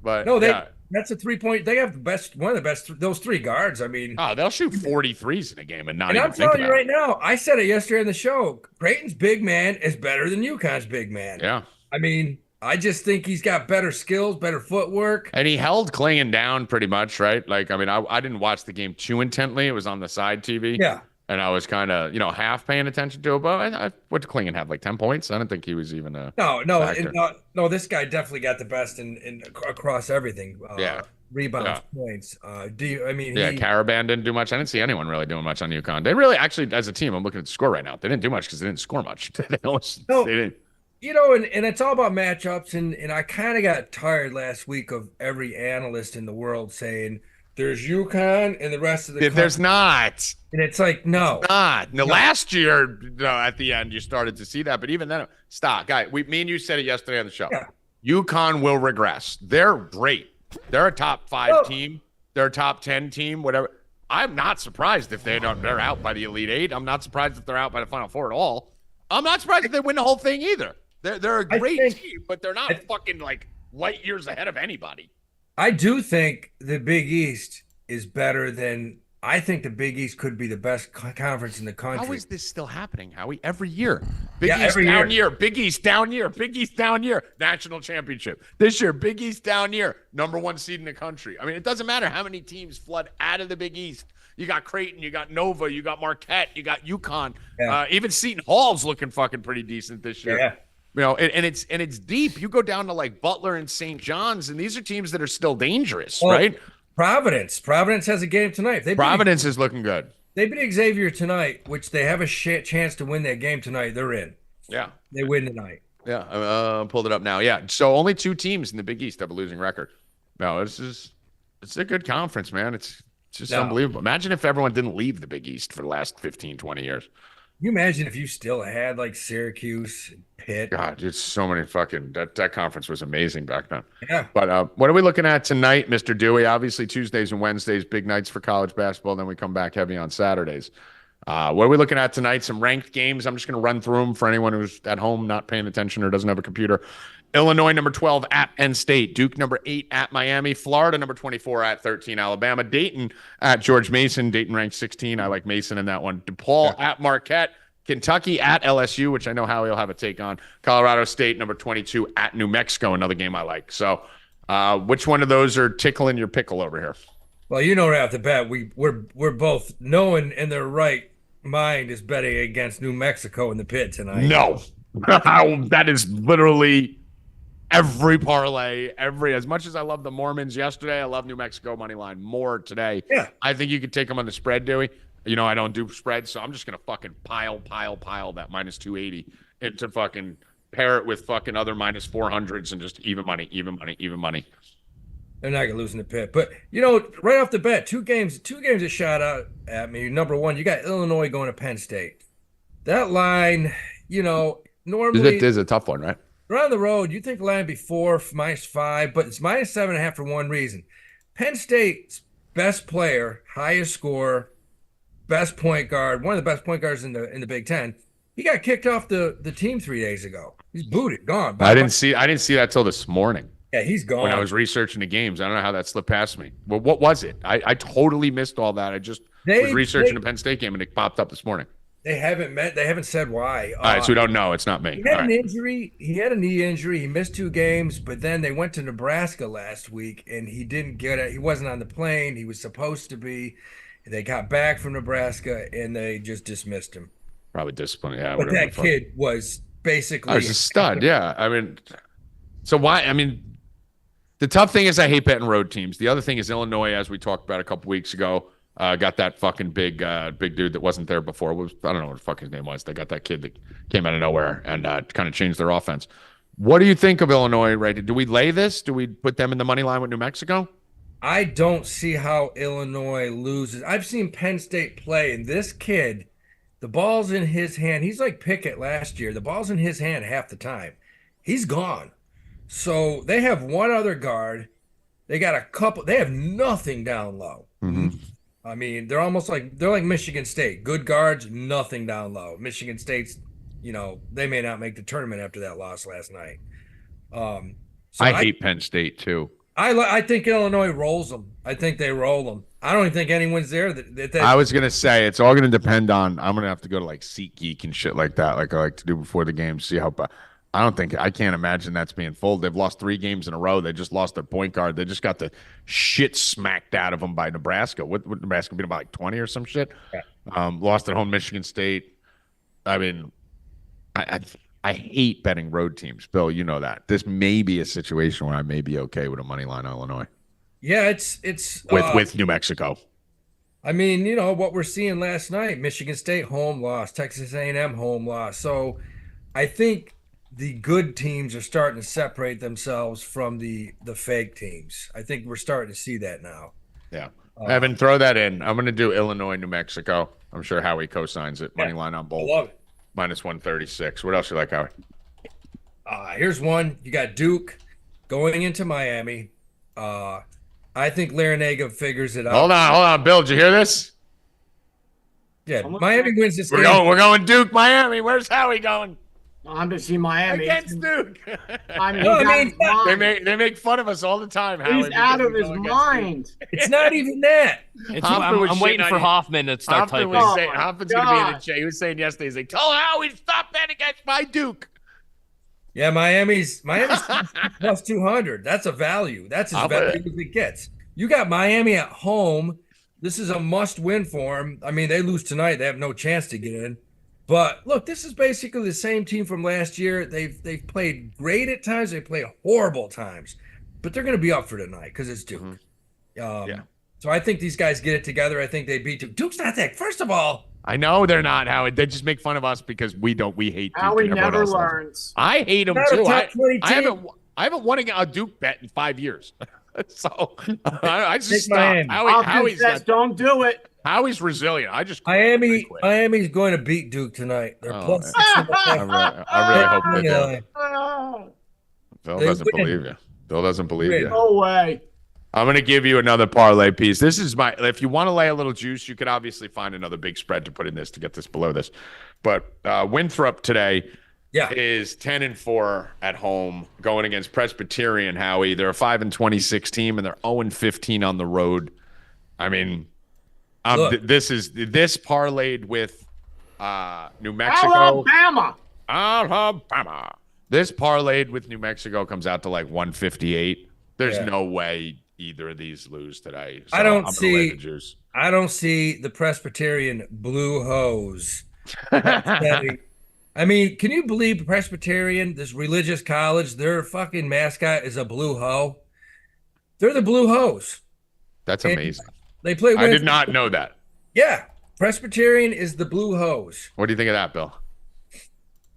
But No, yeah. that's a 3-point. They have one of the best. Those 3 guards. I mean, They'll shoot 43s in a game and not and even I'm think telling you about right now, I said it yesterday on the show. Creighton's big man is better than UConn's big man. it. Yeah. I mean, I just think he's got better skills, better footwork. And he held Clingan down pretty much, right? I didn't watch the game too intently. It was on the side TV. Yeah. and I was kind of, half paying attention to it. But what did Klingon have, like 10 points? I don't think he was even a factor. No. This guy definitely got the best in across everything. Yeah. Rebounds, points. Caravan didn't do much. I didn't see anyone really doing much on UConn. They really, actually, as a team, I'm looking at the score right now. They didn't do much because they didn't score much. They didn't. And it's all about matchups. And I kind of got tired last week of every analyst in the world saying there's UConn and the rest of the country. There's not. And it's like, no. It's not. No, last year, at the end, you started to see that. But even then, stop. Guy, me and you said it yesterday on the show. Yeah. UConn will regress. They're great. They're a top 5 team. They're a top 10 team, whatever. I'm not surprised if they're out by the Elite 8. I'm not surprised if they're out by the Final Four at all. I'm not surprised if they win the whole thing either. They're a great team, but they're not fucking like light years ahead of anybody. I do think the Big East is better than I think the Big East could be the best conference in the country. How is this still happening, Howie? Every year. Big East every down year. Big East down year. Big East down year. National championship. This year, Big East down year. Number 1 seed in the country. I mean, it doesn't matter how many teams flood out of the Big East. You got Creighton, you got Nova, you got Marquette, you got UConn. Yeah. Even Seton Hall's looking fucking pretty decent this year. Yeah. And it's deep. You go down to like Butler and St. John's, and these are teams that are still dangerous, right? Providence has a game tonight. Providence is looking good. They beat Xavier tonight, which they have a chance to win that game tonight. They're in. Yeah. They win tonight. Yeah. Pulled it up now. Yeah. So only 2 teams in the Big East have a losing record. No, it's a good conference, man. It's just unbelievable. Imagine if everyone didn't leave the Big East for the last 15, 20 years. Can you imagine if you still had like Syracuse, Pitt? God, it's so many fucking that conference was amazing back then. Yeah. But what are we looking at tonight, Mr. Dewey? Obviously Tuesdays and Wednesdays, big nights for college basketball. Then we come back heavy on Saturdays. What are we looking at tonight? Some ranked games. I'm just going to run through them for anyone who's at home not paying attention or doesn't have a computer. Illinois, number 12 at Penn State. Duke, number 8 at Miami. Florida, number 24 at 13 Alabama. Dayton at George Mason. Dayton ranked 16. I like Mason in that one. DePaul at Marquette. Kentucky at LSU, which I know Howie will have a take on. Colorado State, number 22 at New Mexico. Another game I like. So which one of those are tickling your pickle over here? Well, right off the bat, we're both knowing in their right mind is betting against New Mexico in the pit tonight. No. That is literally every parlay, as much as I love the Mormons yesterday, I love New Mexico money line more today. Yeah. I think you could take them on the spread, Dewey. I don't do spreads, so I'm just going to fucking pile that minus 280 into fucking pair it with fucking other minus 400s and just even money. They're not going to lose in the pit. But, right off the bat, two games that shot out at me. Number one, you got Illinois going to Penn State. That line, normally. It is a tough one, right? Around the road, you think the line would be 4, -5, but it's -7.5 for one reason. Penn State's best player, highest scorer, best point guard, one of the best point guards in the Big Ten. He got kicked off the team 3 days ago. He's booted, gone. I didn't see that till this morning. Yeah, he's gone. When I was researching the games, I don't know how that slipped past me. Well, what was it? I totally missed all that. I just was researching the Penn State game and it popped up this morning. They haven't said why. All right, so we don't know. It's not me. He had an injury. He had a knee injury. He missed 2 games, but then they went to Nebraska last week and he didn't get it. He wasn't on the plane. He was supposed to be. They got back from Nebraska and they just dismissed him. Probably discipline, yeah. But that kid was basically a stud, yeah. I mean, so why? I mean, the tough thing is I hate betting road teams. The other thing is Illinois, as we talked about a couple weeks ago, got that fucking big dude that wasn't there before. I don't know what the fuck his name was. They got that kid that came out of nowhere and kind of changed their offense. What do you think of Illinois? Right? Do we lay this? Do we put them in the money line with New Mexico? I don't see how Illinois loses. I've seen Penn State play, and this kid, the ball's in his hand. He's like Pickett last year. The ball's in his hand half the time. He's gone. So they have one other guard. They got a couple. They have nothing down low. Mm-hmm. I mean, they're like Michigan State. Good guards, nothing down low. Michigan State's, they may not make the tournament after that loss last night. I hate Penn State too. I think Illinois rolls them. I think they roll them. I don't even think anyone's there. I was going to say, it's all going to depend on, I'm going to have to go to like SeatGeek and shit like that, like I like to do before the game, see how I can't imagine that's being full. They've lost 3 games in a row. They just lost their point guard. They just got the shit smacked out of them by Nebraska. What Nebraska beat about like 20 or some shit? Yeah. Lost at home Michigan State. I mean, I hate betting road teams. Bill, you know that. This may be a situation where I may be okay with a money line Illinois. Yeah, it's With New Mexico. I mean, you know what we're seeing last night: Michigan State home loss, Texas A&M home loss. So, I think the good teams are starting to separate themselves from the fake teams. I think we're starting to see that now. Yeah. Evan, throw that in. I'm going to do Illinois, New Mexico. I'm sure Howie co-signs it. Money line on I both. love it. Minus 136. What else you like, Howie? Here's one. You got Duke going into Miami. I think Larinaga figures it out. Hold on. Bill, did you hear this? Yeah, Miami wins this We're game. going Duke, Miami. Where's Howie going? I'm to see Miami. Against Duke. I mean, No, he's I out mean, of his mind. they make fun of us all the time, Howie. He's out of because his we go against Duke. mind. It's not even that. Hoffman was I'm waiting shitting on for you. Hoffman to start Hoffman typing. was Oh saying, my Hoffman's going to be in the God. chat. He was saying yesterday, he's like, tell Howie, stop betting against my Duke. Yeah, Miami's plus 200. That's a value. That's as value as it gets. You got Miami at home. This is a must-win for them. I mean, they lose tonight, they have no chance to get in. But look, this is basically the same team from last year. They've played great at times. They played horrible at times, but they're going to be up for tonight because it's Duke. Yeah. So I think these guys get it together. I think they beat Duke. Duke's not that. First of all, I know they're not, Howie. They just make fun of us because we hate Duke. Howie and everyone never else loves them. learns. I hate them Not a too. top 20 I haven't won a Duke bet in 5 years. So I just Take stopped. Miami. Hoffman says, don't do it. Howie's resilient. I just Miami's quit. going to beat Duke tonight. They're Oh, plus man. 6.5. I really hope they do. Ah, Bill They doesn't win. believe you. Bill doesn't believe Win. you. no way. I'm going to give you another parlay piece. This is if you want to lay a little juice, you could obviously find another big spread to put in this to get this below this. But Winthrop today is 10-4 at home going against Presbyterian, Howie. They're a 5-26 team and they're 0-15 on the road. I mean, this parlayed with New Mexico. Alabama. This parlayed with New Mexico comes out to like 158. There's no way either of these lose today. So I don't I'm gonna lay the see. juice. I don't see the Presbyterian blue hose. I mean, can you believe Presbyterian, this religious college, their fucking mascot is a blue hoe? They're the blue hose. That's And amazing. They play. I did not know that. Yeah, Presbyterian is the blue hose. What do you think of that, Bill?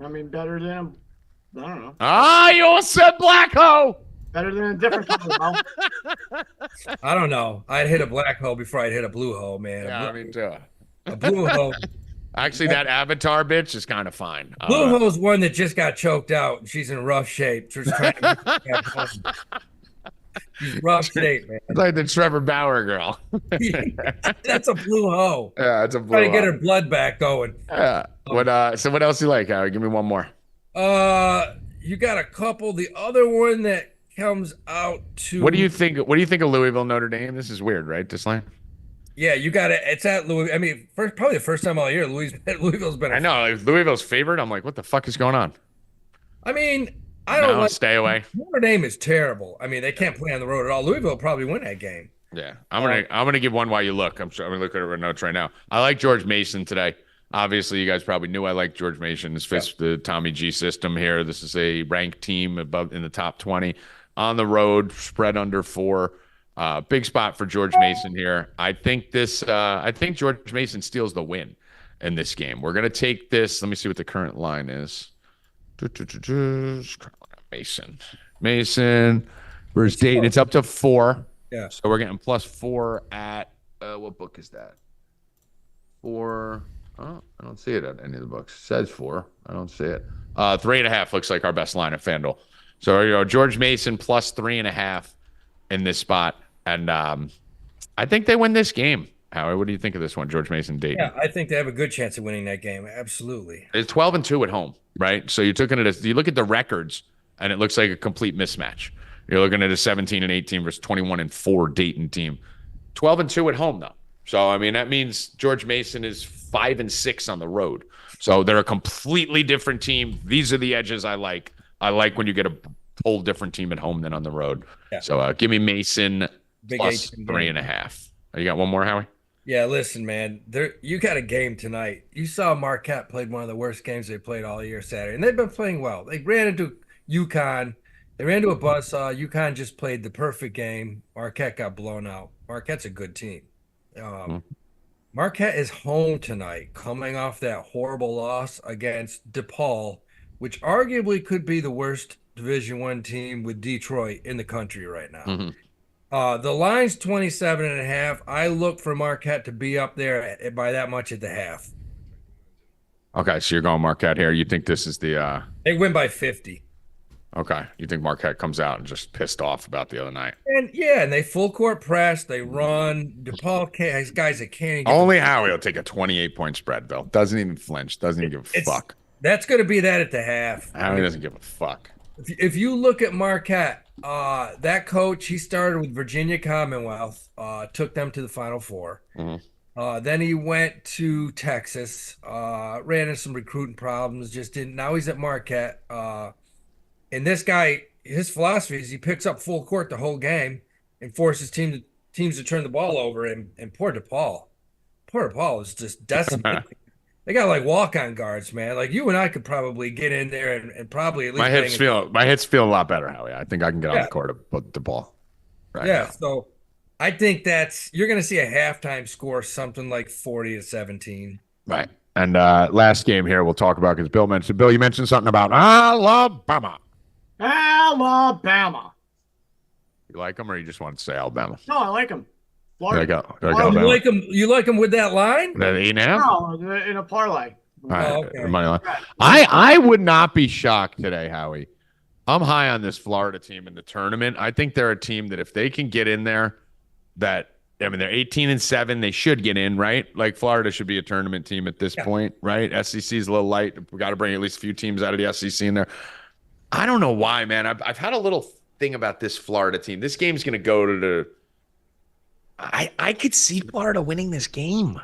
I mean, better than him. I don't know. Ah, you all said black hoe. Better than a different color, though. I don't know. I'd hit a black hole before I'd hit a blue hole, man. Yeah, I mean too. A blue hole. Actually, that Avatar bitch is kind of fine. Blue hole's one that just got choked out. And she's in rough shape. She's trying to get back home. She's rough shape, man. It's like the Trevor Bauer girl. That's a blue hoe. Yeah, it's a blue Trying to get hoe. her blood back going. Yeah. So what else you like, Howie? Give me one more. You got a couple. The other one that comes out to. What do you think? What do you think of Louisville Notre Dame? This is weird, right? This line. Yeah, you got it. It's at Louis. I mean, probably the first time all year, Louisville's been. I know like, Louisville's favored. I'm like, what the fuck is going on? I mean, I don't like. Stay away. Notre Dame is terrible. I mean, they can't play on the road at all. Louisville will probably win that game. Yeah, I'm gonna give one while you look. I'm gonna look at our notes right now. I like George Mason today. Obviously, you guys probably knew I like George Mason. This fits the Tommy G system here. This is a ranked team above in the top 20 on the road, spread under 4. Big spot for George Mason here. I think George Mason steals the win in this game. We're gonna take this. Let me see what the current line is. Mason versus Dayton. It's up to 4. Yeah. So we're getting +4 at what book is that? 4. Oh, I don't see it at any of the books. It says 4. I don't see it. 3.5 looks like our best line at FanDuel. So George Mason +3.5 in this spot, and I think they win this game. Howie, what do you think of this one, George Mason Dayton? Yeah, I think they have a good chance of winning that game. Absolutely. It's 12-2 at home, right? So you look at the records, and it looks like a complete mismatch. You're looking at a 17-18 versus 21-4 Dayton team. 12-2 at home, though. So I mean that means George Mason is 5-6 on the road. So they're a completely different team. These are the edges I like. I like when you get a whole different team at home than on the road. Yeah. So give me Mason Big plus 18 3.5. You got one more, Howie? Yeah, listen, man. You got a game tonight. You saw Marquette played one of the worst games they played all year Saturday, and they've been playing well. They ran into UConn. They ran into a buzzsaw. UConn just played the perfect game. Marquette got blown out. Marquette's a good team. Marquette is home tonight, coming off that horrible loss against DePaul, which arguably could be the worst Division I team with Detroit in the country right now. The line's 27.5. I look for Marquette to be up there by that much at the half. Okay, so you're going Marquette here. You think this is the They win by 50. okay. You think Marquette comes out and just pissed off about the other night? And they full court press. They run. DePaul has guys that can't even Only Howie will take a 28-point spread, Bill. Doesn't even flinch. Doesn't even give a fuck. That's going to be that at the half. Howie doesn't give a fuck. If you look at Marquette, that coach, he started with Virginia Commonwealth, took them to the Final Four. Then he went to Texas, ran into some recruiting problems, just didn't. Now he's at Marquette. And this guy, his philosophy is he picks up full court the whole game and forces teams to turn the ball over. And poor DePaul is just decimated. They got like walk-on guards, man. Like you and I could probably get in there and probably at least my hips feel a lot better, Howie. I think I can get on the court of the ball. Right now. So I think you're going to see a halftime score something like 40-17. Right. And last game here we'll talk about because Bill, you mentioned something about Alabama. Alabama. You like them or you just want to say Alabama? No, I like them. Florida. You like them with that line? That 8.5? No, in a parlay. Okay. Money line. I would not be shocked today, Howie. I'm high on this Florida team in the tournament. I think they're a team that if they can get in there, they're 18-7. They should get in, right? Like Florida should be a tournament team at this point, right? SEC is a little light. We got to bring at least a few teams out of the SEC in there. I don't know why, man. I've had a little thing about this Florida team. This game's going to go to the. I could see Florida winning this game.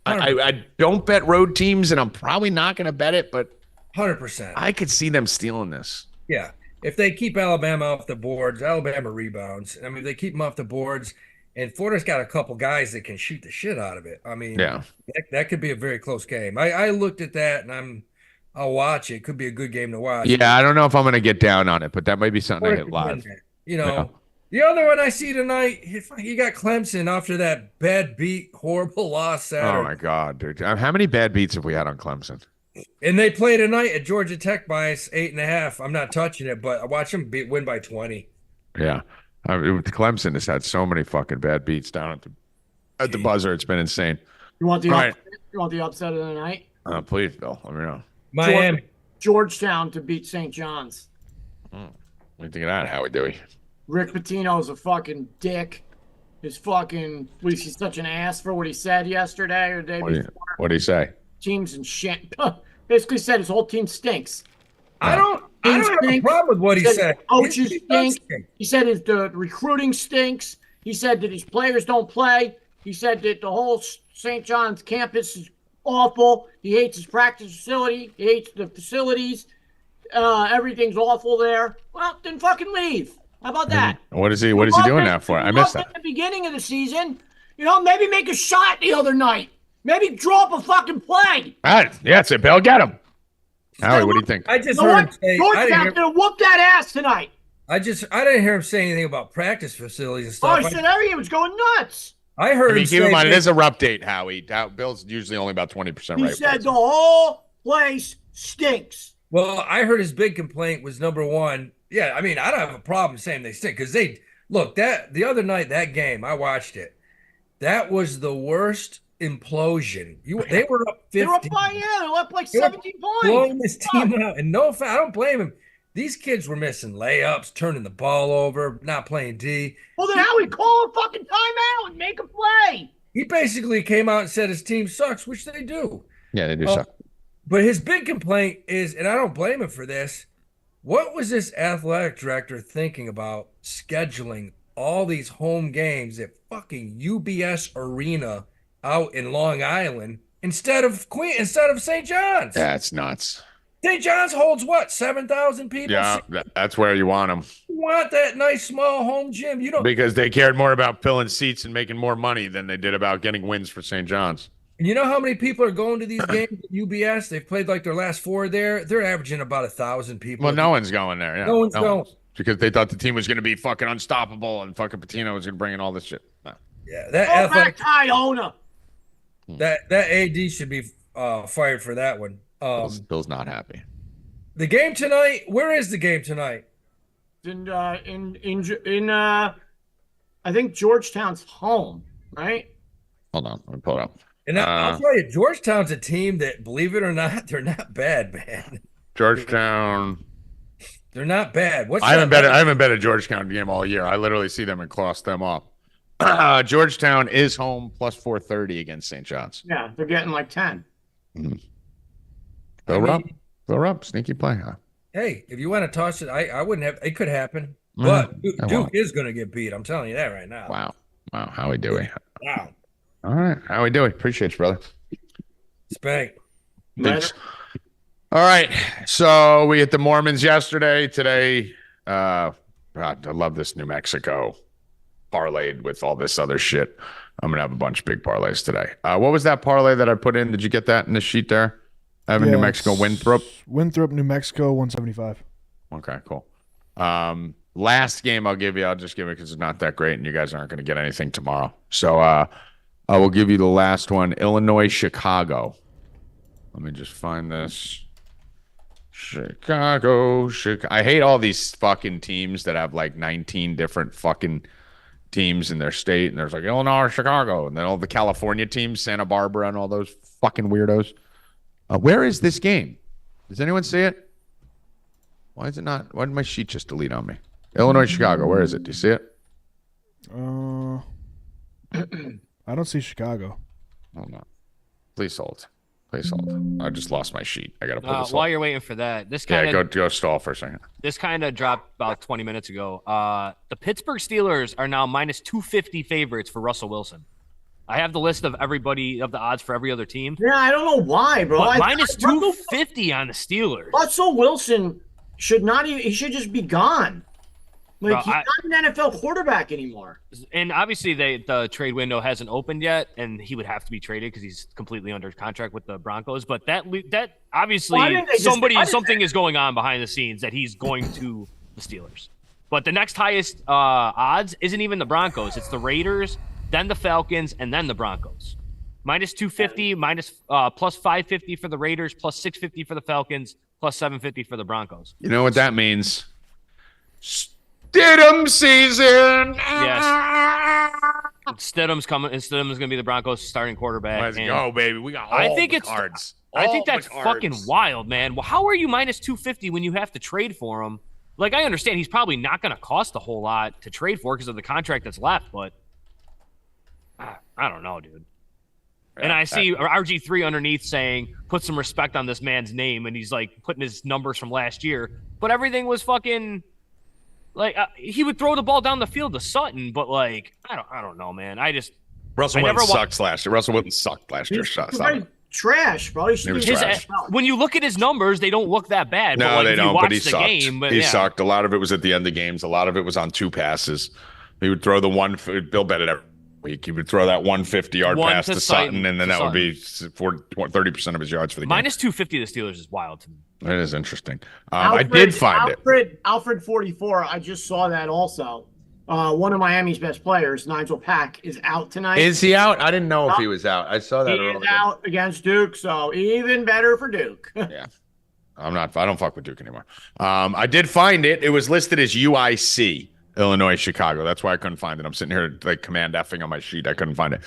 I don't bet road teams, and I'm probably not going to bet it, but 100%. I could see them stealing this. Yeah. If they keep Alabama off the boards, Alabama rebounds. I mean, if they keep them off the boards, and Florida's got a couple guys that can shoot the shit out of it. I mean, that could be a very close game. I looked at that, and I'll watch it. It could be a good game to watch. Yeah, I don't know if I'm going to get down on it, but that might be something I hit live. The other one I see tonight, you got Clemson after that bad beat, horrible loss Saturday. Oh, my God, dude. How many bad beats have we had on Clemson? And they play tonight at Georgia Tech by 8.5. I'm not touching it, but I watch them win by 20. Yeah. Clemson has had so many fucking bad beats down at the buzzer. It's been insane. You want the upset of the night? Please, Bill. Let me know. Miami. Georgetown to beat St. John's. What do you think of that, Howie Dewey? Rick Pitino's a fucking dick. He's such an ass for what he said yesterday or the day before. What did he say? Teams and shit. Basically said his whole team stinks. I don't have a problem with what he said. Coaches stink. He said the recruiting stinks. He said that his players don't play. He said that the whole St. John's campus is awful. He hates his practice facility. He hates the facilities. Everything's awful there. Well, then fucking leave. How about that? What is he doing that for? I missed that. At the beginning of the season, maybe make a shot the other night. Maybe draw up a fucking play. Yeah, that's it, Bill. Get him. Howie, what do you think? I just heard him say. Georgetown's gonna whoop that ass tonight. I didn't hear him say anything about practice facilities and stuff. Oh, he said everything was going nuts. I heard him say. Keep in mind, it is a Rupp date, Howie. Bill's usually only about 20% right. He said the whole place stinks. Well, I heard his big complaint was number one. Yeah, I mean, I don't have a problem saying they stink because the other night, that game, I watched it. That was the worst implosion. They were up 15. They were up like 17 points. Blowing this team out. And I don't blame him. These kids were missing layups, turning the ball over, not playing D. Well, then how we call a fucking timeout and make a play? He basically came out and said his team sucks, which they do. Yeah, they do suck. But his big complaint is, and I don't blame him for this, what was this athletic director thinking about scheduling all these home games at fucking UBS Arena out in Long Island instead of St. John's? Yeah, it's nuts. St. John's holds what, 7,000 people? Yeah, that's where you want them. You want that nice small home gym. You don't. Because they cared more about filling seats and making more money than they did about getting wins for St. John's. You know how many people are going to these games at UBS? They've played like their last 4 there. They're averaging about 1,000 people. Well, no one's going there. Yeah. No one's going. Because they thought the team was going to be fucking unstoppable and fucking Patino was going to bring in all this shit. No. Yeah, that Go athletic, back, Iona. that AD should be fired for that one. Bill's not happy. The game tonight. Where is the game tonight? In I think Georgetown's home, right? Hold on. Let me pull it up. And I'll tell you, Georgetown's a team that, believe it or not, they're not bad, man. Georgetown. They're not bad. I haven't bet a Georgetown game all year. I literally see them and cross them off. Georgetown is home plus 430 against St. John's. Yeah, they're getting like 10. Bill Rupp, sneaky play, huh? Hey, if you want to toss it, I wouldn't have. It could happen, but Duke is going to get beat. I'm telling you that right now. Wow. Howie Dewey. Wow. All right. Howie Dewey. Appreciate you, brother. Spank. Thanks. All right. So we hit the Mormons yesterday. Today, I love this New Mexico parlayed with all this other shit. I'm going to have a bunch of big parlays today. What was that parlay that I put in? Did you get that in the sheet there? New Mexico, Winthrop. Winthrop, New Mexico, 175. Okay, cool. Last game I'll just give it because it's not that great and you guys aren't going to get anything tomorrow. So I will give you the last one. Illinois, Chicago. Let me just find this. Chicago. I hate all these fucking teams that have like 19 different fucking teams in their state. And there's like Illinois, Chicago. And then all the California teams, Santa Barbara and all those fucking weirdos. Where is this game? Does anyone see it? Why is it not? Why did my sheet just delete on me? Illinois, Chicago. Where is it? Do you see it? I don't see Chicago. Hold on. Please hold. I just lost my sheet. I got to pull this While up. you're waiting for that, this kind of go stall for a second. This kind of dropped about 20 minutes ago. The Pittsburgh Steelers are now minus 250 favorites for Russell Wilson. I have the list of everybody of the odds for every other team. Yeah, I don't know why, bro. But minus 250 on the Steelers. Russell Wilson should not even. He should just be gone. Like he's not an NFL quarterback anymore. And obviously, the trade window hasn't opened yet, and he would have to be traded because he's completely under contract with the Broncos. But that obviously something is going on behind the scenes that he's going to the Steelers. But the next highest odds isn't even the Broncos; it's the Raiders, then the Falcons, and then the Broncos. Minus 250, plus 550 for the Raiders, plus 650 for the Falcons, plus 750 for the Broncos. You know what that means? Stidham season. Yes. Stidham's coming, and Stidham's going to be the Broncos' starting quarterback. Let's go, baby. We got all the cards. I think that's fucking wild, man. Well, how are you minus 250 when you have to trade for him? Like, I understand he's probably not going to cost a whole lot to trade for because of the contract that's left, but I don't know, dude. Yeah, and I see RG3 underneath saying, put some respect on this man's name, and he's, like, putting his numbers from last year. But everything was fucking... Like, he would throw the ball down the field to Sutton, but, like, I don't know, man. Russell Wilson sucked last year. Russell Wilson sucked last year. Trash, bro. When you look at his numbers, they don't look that bad. No, they don't, but he sucked. He sucked. A lot of it was at the end of games. A lot of it was on 2 passes. He would throw the one. Bill bet it every week. He would throw that 150-yard pass to Sutton, and then that would be 30% of his yards for the game. Minus 250 the Steelers is wild to me. It is interesting. I did find it. Alfred 44. I just saw that also. One of Miami's best players, Nigel Pack, is out tonight. Is he out? I didn't know if he was out. I saw that earlier. He is out against Duke, so even better for Duke. Yeah. I don't fuck with Duke anymore. I did find it. It was listed as UIC, Illinois, Chicago. That's why I couldn't find it. I'm sitting here like command Fing on my sheet. I couldn't find it.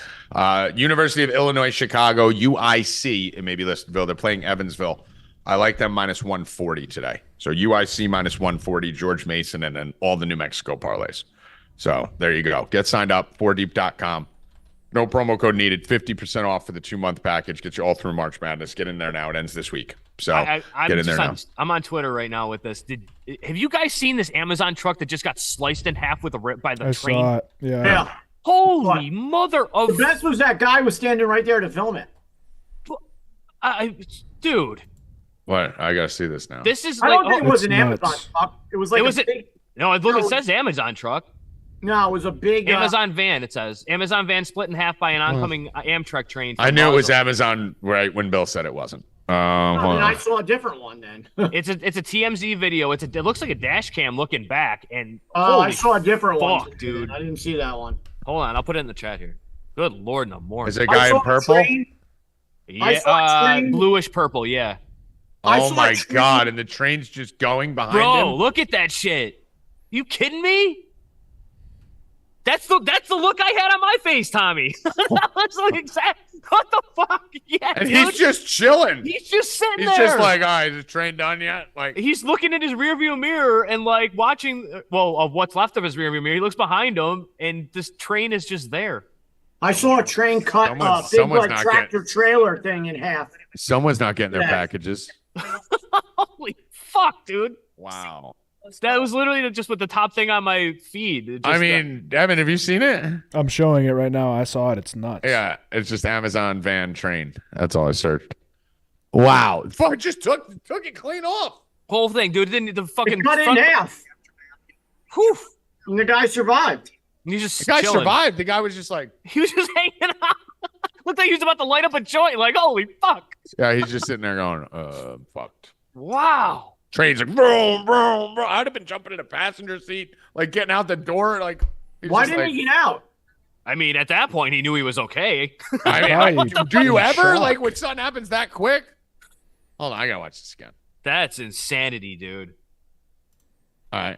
University of Illinois, Chicago, UIC. It may be listed. They're playing Evansville. I like them minus 140 today. So UIC minus 140, George Mason, and then all the New Mexico parlays. So there you go. Get signed up, 4deep.com. No promo code needed. 50% off for the 2-month package. Get you all through March Madness. Get in there now. It ends this week. So get in there now. I'm on Twitter right now with this. Have you guys seen this Amazon truck that just got sliced in half with by the train? I saw it. Yeah. Holy mother of... The best was that guy was standing right there to film it. Dude. What? I gotta see this now. This is I like don't think it was an That's Amazon nuts. truck. It was like It was a big. no. Look, it says Amazon truck. No, it was a big Amazon van. It says Amazon van split in half by an oncoming Amtrak train. I knew it was Amazon right when Bill said it wasn't. Hold I on. saw a different one then. It's a TMZ video. It looks like a dash cam looking back, and I holy saw a different one, fuck, dude. I didn't see that one. Hold on, I'll put it in the chat here. Good lord, no more. Is it a I guy saw in a purple? train. I saw a Yeah, train. bluish purple. Yeah, I Oh saw a my train. god! And the train's just going behind bro, him. look at that shit. You kidding me? That's the look I had on my face, Tommy. That was like exact. What the fuck? Yeah, And dude. he's just chilling. He's just sitting He's there. just like, all right, is the train done yet? Like, He's looking in his rearview mirror and like watching, of what's left of his rearview mirror. He looks behind him, and this train is just there. I saw a train cut Someone's- a big someone's like not tractor trailer thing in half. someone's not getting their Yeah. packages. Holy fuck, dude! Wow. That was literally just with the top thing on my feed. It I just, mean, Evan, have you seen it? I'm showing it right now. I saw it. It's nuts. Yeah, it's just Amazon van train. That's all I searched. Wow. Fuck, just took it clean off. whole thing, dude. Then the It fucking cut in front, half, whew, and the guy survived. he's just The guy chilling. survived. The guy was just like, He was just hanging out. Looked like he was about to light up a joint. Like, holy fuck! yeah, he's just sitting there going, fucked. Wow. Train's like, boom, boom, boom. I'd have been jumping in a passenger seat, like getting out the door. Like, he's Why just didn't like, he get out? I mean, at that point, he knew he was okay. I mean, Right. do you ever, Shocked. like, when something happens that quick? Hold on, I gotta watch this again. That's insanity, dude. All right.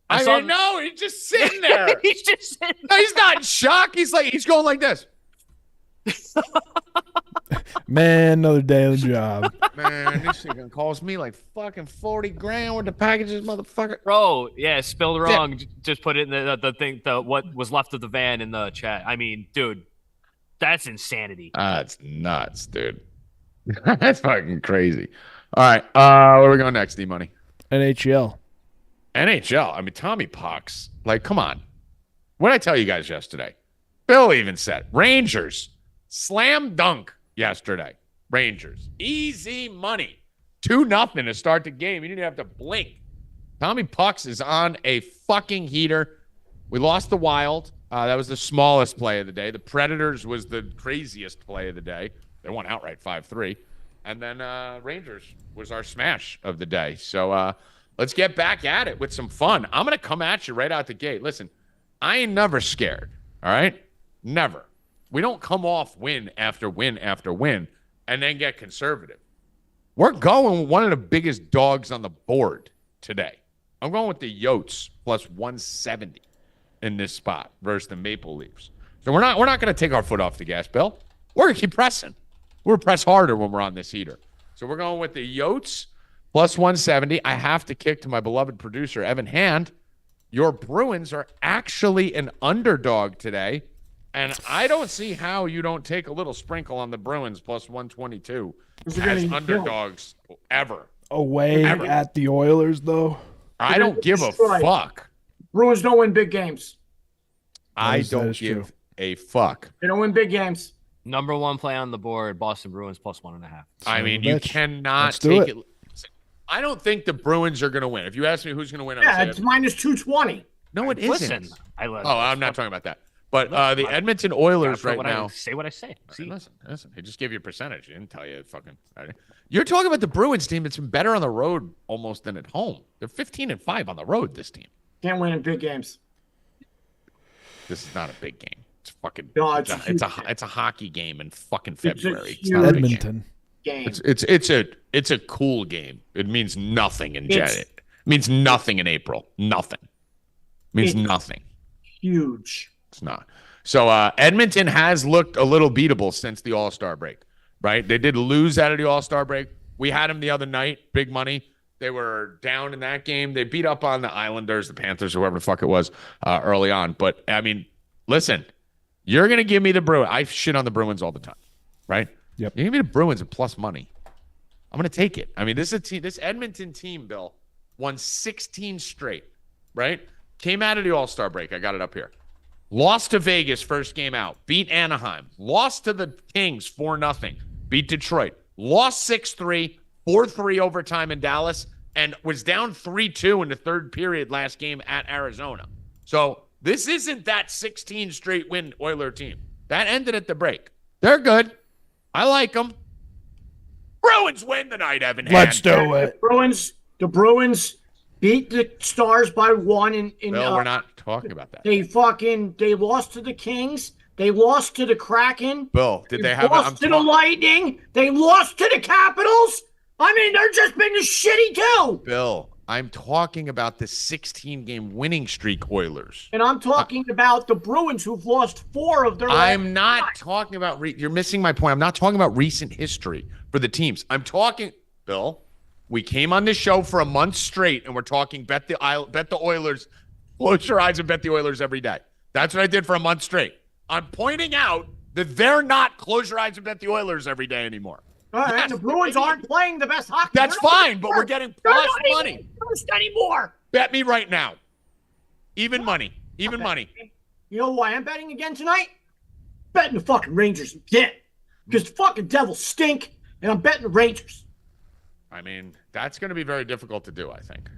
I I saw- mean, no, he's just sitting there. He's just sitting. No, he's not in shock. He's going like this. Man, another day on the job. Man, this shit gonna cost me like fucking 40 grand worth of packages, motherfucker. Bro, yeah, spelled wrong. Just put it in the thing, what was left of the van in the chat. I mean, dude, that's insanity. That's nuts, dude. That's fucking crazy. All right, where are we going next, D-Money? NHL. NHL. I mean, Tommy Pucks. Like, come on. What did I tell you guys yesterday? Bill even said Rangers. Slam dunk yesterday. Rangers. Easy money. 2-0 to start the game. You didn't have to blink. Tommy Pucks is on a fucking heater. We lost the Wild. That was the smallest play of the day. The Predators was the craziest play of the day. They won outright 5-3. And then Rangers was our smash of the day. So let's get back at it with some fun. I'm going to come at you right out the gate. Listen, I ain't never scared, all right? Never. We don't come off win after win after win and then get conservative. We're going with one of the biggest dogs on the board today. I'm going with the Yotes plus 170 in this spot versus the Maple Leafs. So we're not going to take our foot off the gas, Bill. We're going to keep pressing. We're press harder when we're on this heater. So we're going with the Yotes plus 170. I have to kick to my beloved producer, Evan Hand. Your Bruins are actually an underdog today. And I don't see how you don't take a little sprinkle on the Bruins plus 122 Those are gonna as be underdogs ever. Away Ever. at the Oilers, though. I don't give a Destroyed. fuck. Bruins don't win big games. I That don't is true. give a fuck. They don't win big games. Number one play on the board, Boston Bruins plus 1.5. I Son mean, of a you bitch. cannot Let's do take it. it. I don't think the Bruins are going to win. If you ask me who's going to win, Yeah, I'd it's say minus 220. no, it isn't. Listen, Oh, I'm not talking about that. But the Edmonton Oilers right now. Say what I say. See, Listen. He just gave you a percentage. He didn't tell you fucking. You're talking about the Bruins team that's been better on the road almost than at home. They're 15-5 on the road. This team. Can't win in big games. This is not a big game. It's fucking. No, it's it's a a hockey game in fucking It's a February. It's huge not a big game. Edmonton. Game. It's a cool game. It means nothing in It's- January. It means nothing in April. Nothing. It means It's- nothing. Huge. It's not. So Edmonton has looked a little beatable since the All-Star break, right? They did lose out of the All-Star break. We had them the other night, big money. They were down in that game. They beat up on the Islanders, the Panthers, whoever the fuck it was early on. But, I mean, listen, you're going to give me the Bruins. I shit on the Bruins all the time, right? Yep. You give me the Bruins at plus money. I'm going to take it. I mean, this Edmonton team, Bill, won 16 straight, right? Came out of the All-Star break. I got it up here. Lost to Vegas first game out. Beat Anaheim. Lost to the Kings 4-0. Beat Detroit. lost 6-3, 4-3 overtime in Dallas, and was down 3-2 in the third period last game at Arizona. So this isn't that 16 straight win Oiler team. That ended at the break. They're good. I like them. Bruins win tonight, Evan. Let's do it. The Bruins beat the Stars by 1 in Bill, we're not talking about that. They lost to the Kings. They lost to the Kraken. Bill, did they have lost to the Lightning? They lost to the Capitals. I mean, they're just being shitty too. Bill, I'm talking about the 16-game winning streak Oilers. And I'm talking about the Bruins who've lost 4 of their I'm not talking about you're missing my point. I'm not talking about recent history for the teams. I'm talking, Bill, we came on this show for a month straight and we're talking bet the Oilers. Close your eyes and bet the Oilers every day. That's what I did for a month straight. I'm pointing out that they're not close your eyes and bet the Oilers every day anymore. All right, the Bruins aren't playing the best hockey. That's fine, but we're getting plus money. Anymore. Bet me right now. Even money. Even money. You know who I am betting again tonight? Betting the fucking Rangers again. Because the fucking Devils stink, and I'm betting the Rangers. I mean, that's going to be very difficult to do, I think.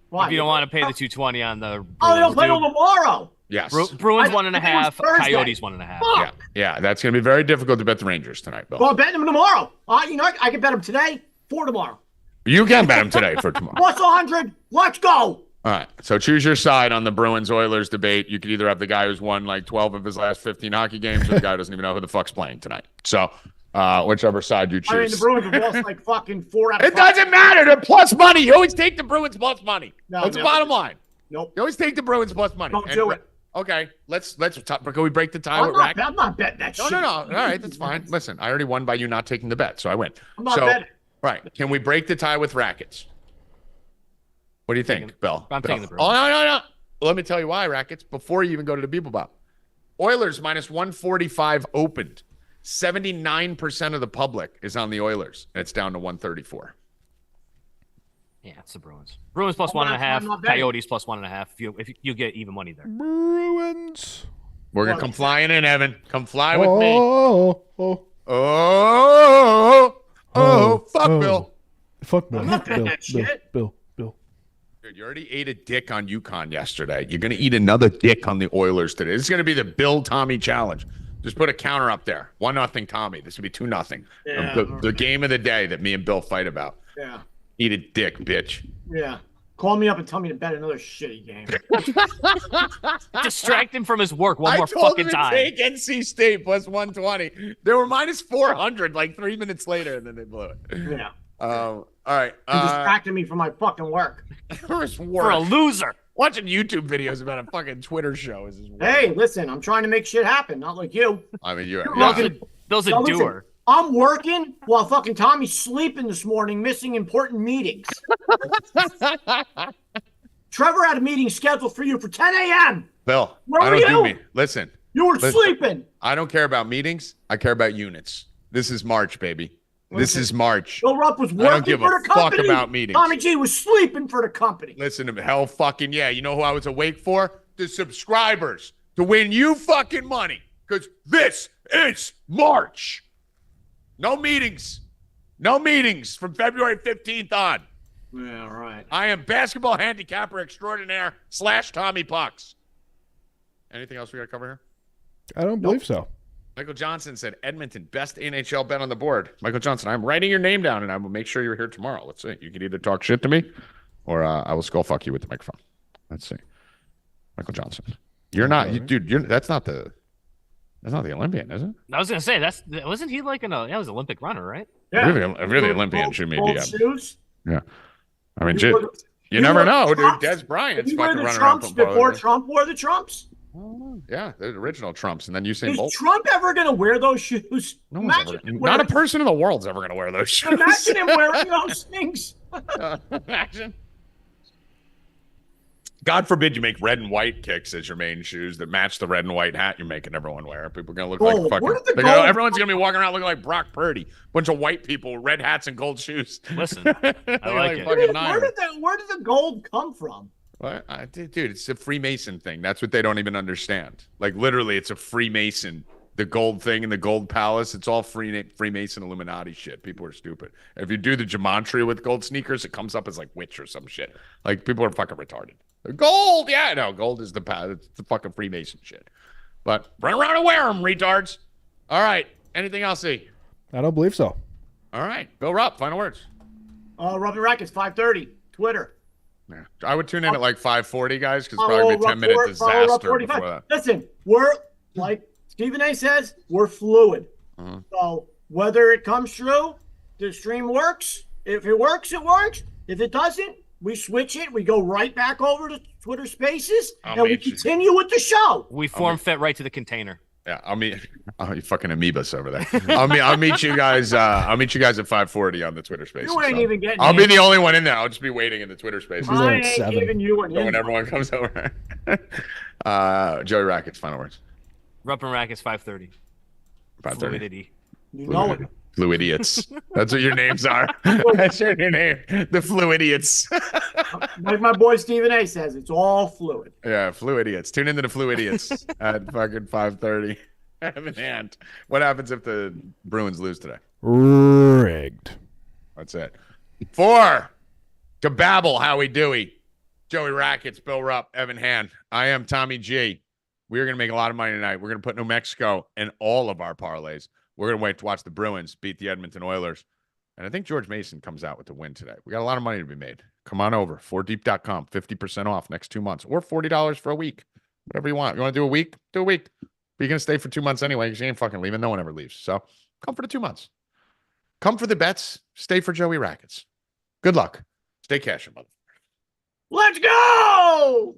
Why? If you don't want to pay the $220 on the Oh, they don't play till tomorrow. Yes. Bruins 1.5, Coyotes 1.5. Yeah, that's going to be very difficult to bet the Rangers tonight, Bill. Well, I'm betting them tomorrow. You know what? I can bet them today for tomorrow. You can bet them today for tomorrow. Plus 100. Let's go. All right. So choose your side on the Bruins-Oilers debate. You could either have the guy who's won like 12 of his last 15 hockey games or the guy who doesn't even know who the fuck's playing tonight. So whichever side you choose. I mean, the Bruins have lost like fucking 4 out of 5. It doesn't matter. They're plus money. You always take the Bruins plus money. That's the bottom line. Nope. You always take the Bruins plus money. Don't do it. Okay, let's can we break the tie with I'm Rackets? not betting that shit. No. All right, that's fine. Listen, I already won by you not taking the bet, so I win. I'm not betting. Right. Can we break the tie with Rackets? What do you think, Bill? I'm taking the Bruins. Oh, no. Let me tell you why, Rackets, before you even go to the Beeble Bop. Oilers minus 145 opened. 79% of the public is on the Oilers. It's down to 134. Yeah, it's the Bruins. Bruins plus 1.5, Coyotes plus 1.5. If you get even money there. Bruins. We're going to come flying in, Evan. Come fly with me. Fuck Bill. Fuck Bill. I'm not betting that shit. Bill. Dude, you already ate a dick on UConn yesterday. You're going to eat another dick on the Oilers today. This is going to be the Bill Tommy challenge. Just put a counter up there. 1-0 Tommy. This will be 2-0. Yeah. The game of the day that me and Bill fight about. Yeah. Eat a dick, bitch. Yeah. Call me up and tell me to bet another shitty game. Distract him from his work one more I told fucking him time. to take NC State plus 120. They were minus 400 like 3 minutes later, and then they blew it. Yeah. All right. You distracted me from my fucking work. For a loser. Watching YouTube videos about a fucking Twitter show is his work. Hey, listen, I'm trying to make shit happen, not like you. I mean, you're Bill's a Now, listen, doer. I'm working while fucking Tommy's sleeping this morning, missing important meetings. Trevor had a meeting scheduled for you for 10 a.m. Bill, Where I were don't do you? me. Listen. You were sleeping. I don't care about meetings. I care about units. This is March, baby. This is March. Bill Rupp was I don't working give for a the fuck company. about meetings. Tommy G was sleeping for the company. Listen to me. Hell fucking yeah. You know who I was awake for? The subscribers. To win you fucking money. Because this is March. No meetings. No meetings from February 15th on. Yeah, right. I am basketball handicapper extraordinaire / Tommy Pucks. Anything else we got to cover here? I don't believe so. Michael Johnson said, Edmonton, best NHL bet on the board. Michael Johnson, I'm writing your name down, and I will make sure you're here tomorrow. Let's see. You can either talk shit to me, or I will skull fuck you with the microphone. Let's see. Michael Johnson. You're not, dude. That's not the Olympian, is it? I was gonna say wasn't he like that was Olympic runner, right? Yeah. Really Olympian should be gold shoes. Yeah. I mean, you never know, dude. Des Bryant's You fucking wear the running around Trumps football. before Trump wore the Trumps. Yeah, the original Trumps, and then Usain Is Bolt. Trump ever going to wear those shoes? No one's not a person in the world's ever going to wear those shoes. Imagine him wearing those things. Imagine. God forbid you make red and white kicks as your main shoes that match the red and white hat you're making everyone wear. People are going to look like fucking. Everyone's going to be walking around looking like Brock Purdy. Bunch of white people with red hats and gold shoes. Listen, I like it. Where did the gold come from? What? Dude, it's a Freemason thing. That's what they don't even understand. Like, literally, it's a Freemason the gold thing in the gold palace. It's all Freemason Illuminati shit. People are stupid. If you do the gematria with gold sneakers, it comes up as like witch or some shit. Like people are fucking retarded. Gold, yeah, no, gold is it's the fucking Freemason shit. But run around and wear them, retards. All right. Anything else, E? I don't believe so. All right. Bill Rupp, final words. Rupp and Rackets, 5:30, Twitter. Yeah. I would tune in at like 5:40, guys, because probably a 10-minute disaster before that. Listen, we're, like Stephen A. says, we're fluid. So whether it comes true, the stream works. If it works, it works. If it doesn't, we switch it. We go right back over to Twitter Spaces, and we continue with the show. We fit right to the container. Yeah, you fucking amoebas over there. I'll meet you guys. I'll meet you guys at 5:40 on the Twitter Spaces. You ain't even getting. I'll be the only one in there. I'll just be waiting in the Twitter Spaces. I ain't giving you an when everyone comes over. Joey Rackets, final words. Rupp and Rackets, 5:30. 5:30. Fluidity. You know it. Fluidiots. That's what your names are. That's your name. The Fluidiots. Like my boy Stephen A. says, it's all fluid. Yeah, Fluidiots. Tune into the Fluidiots at fucking 5:30. Evan Hand. What happens if the Bruins lose today? Rigged. That's it. 4. To babble, Howie Dewey, Joey Rackets, Bill Rupp, Evan Hand. I am Tommy G. We're going to make a lot of money tonight. We're going to put New Mexico in all of our parlays. We're going to wait to watch the Bruins beat the Edmonton Oilers. And I think George Mason comes out with the win today. We got a lot of money to be made. Come on over. 4deep.com. 50% off next 2 months. Or $40 for a week. Whatever you want. You want to do a week? Do a week. But you're going to stay for 2 months anyway because you ain't fucking leaving. No one ever leaves. So come for the 2 months. Come for the bets. Stay for Joey Rackets. Good luck. Stay cashin', mother. Let's go!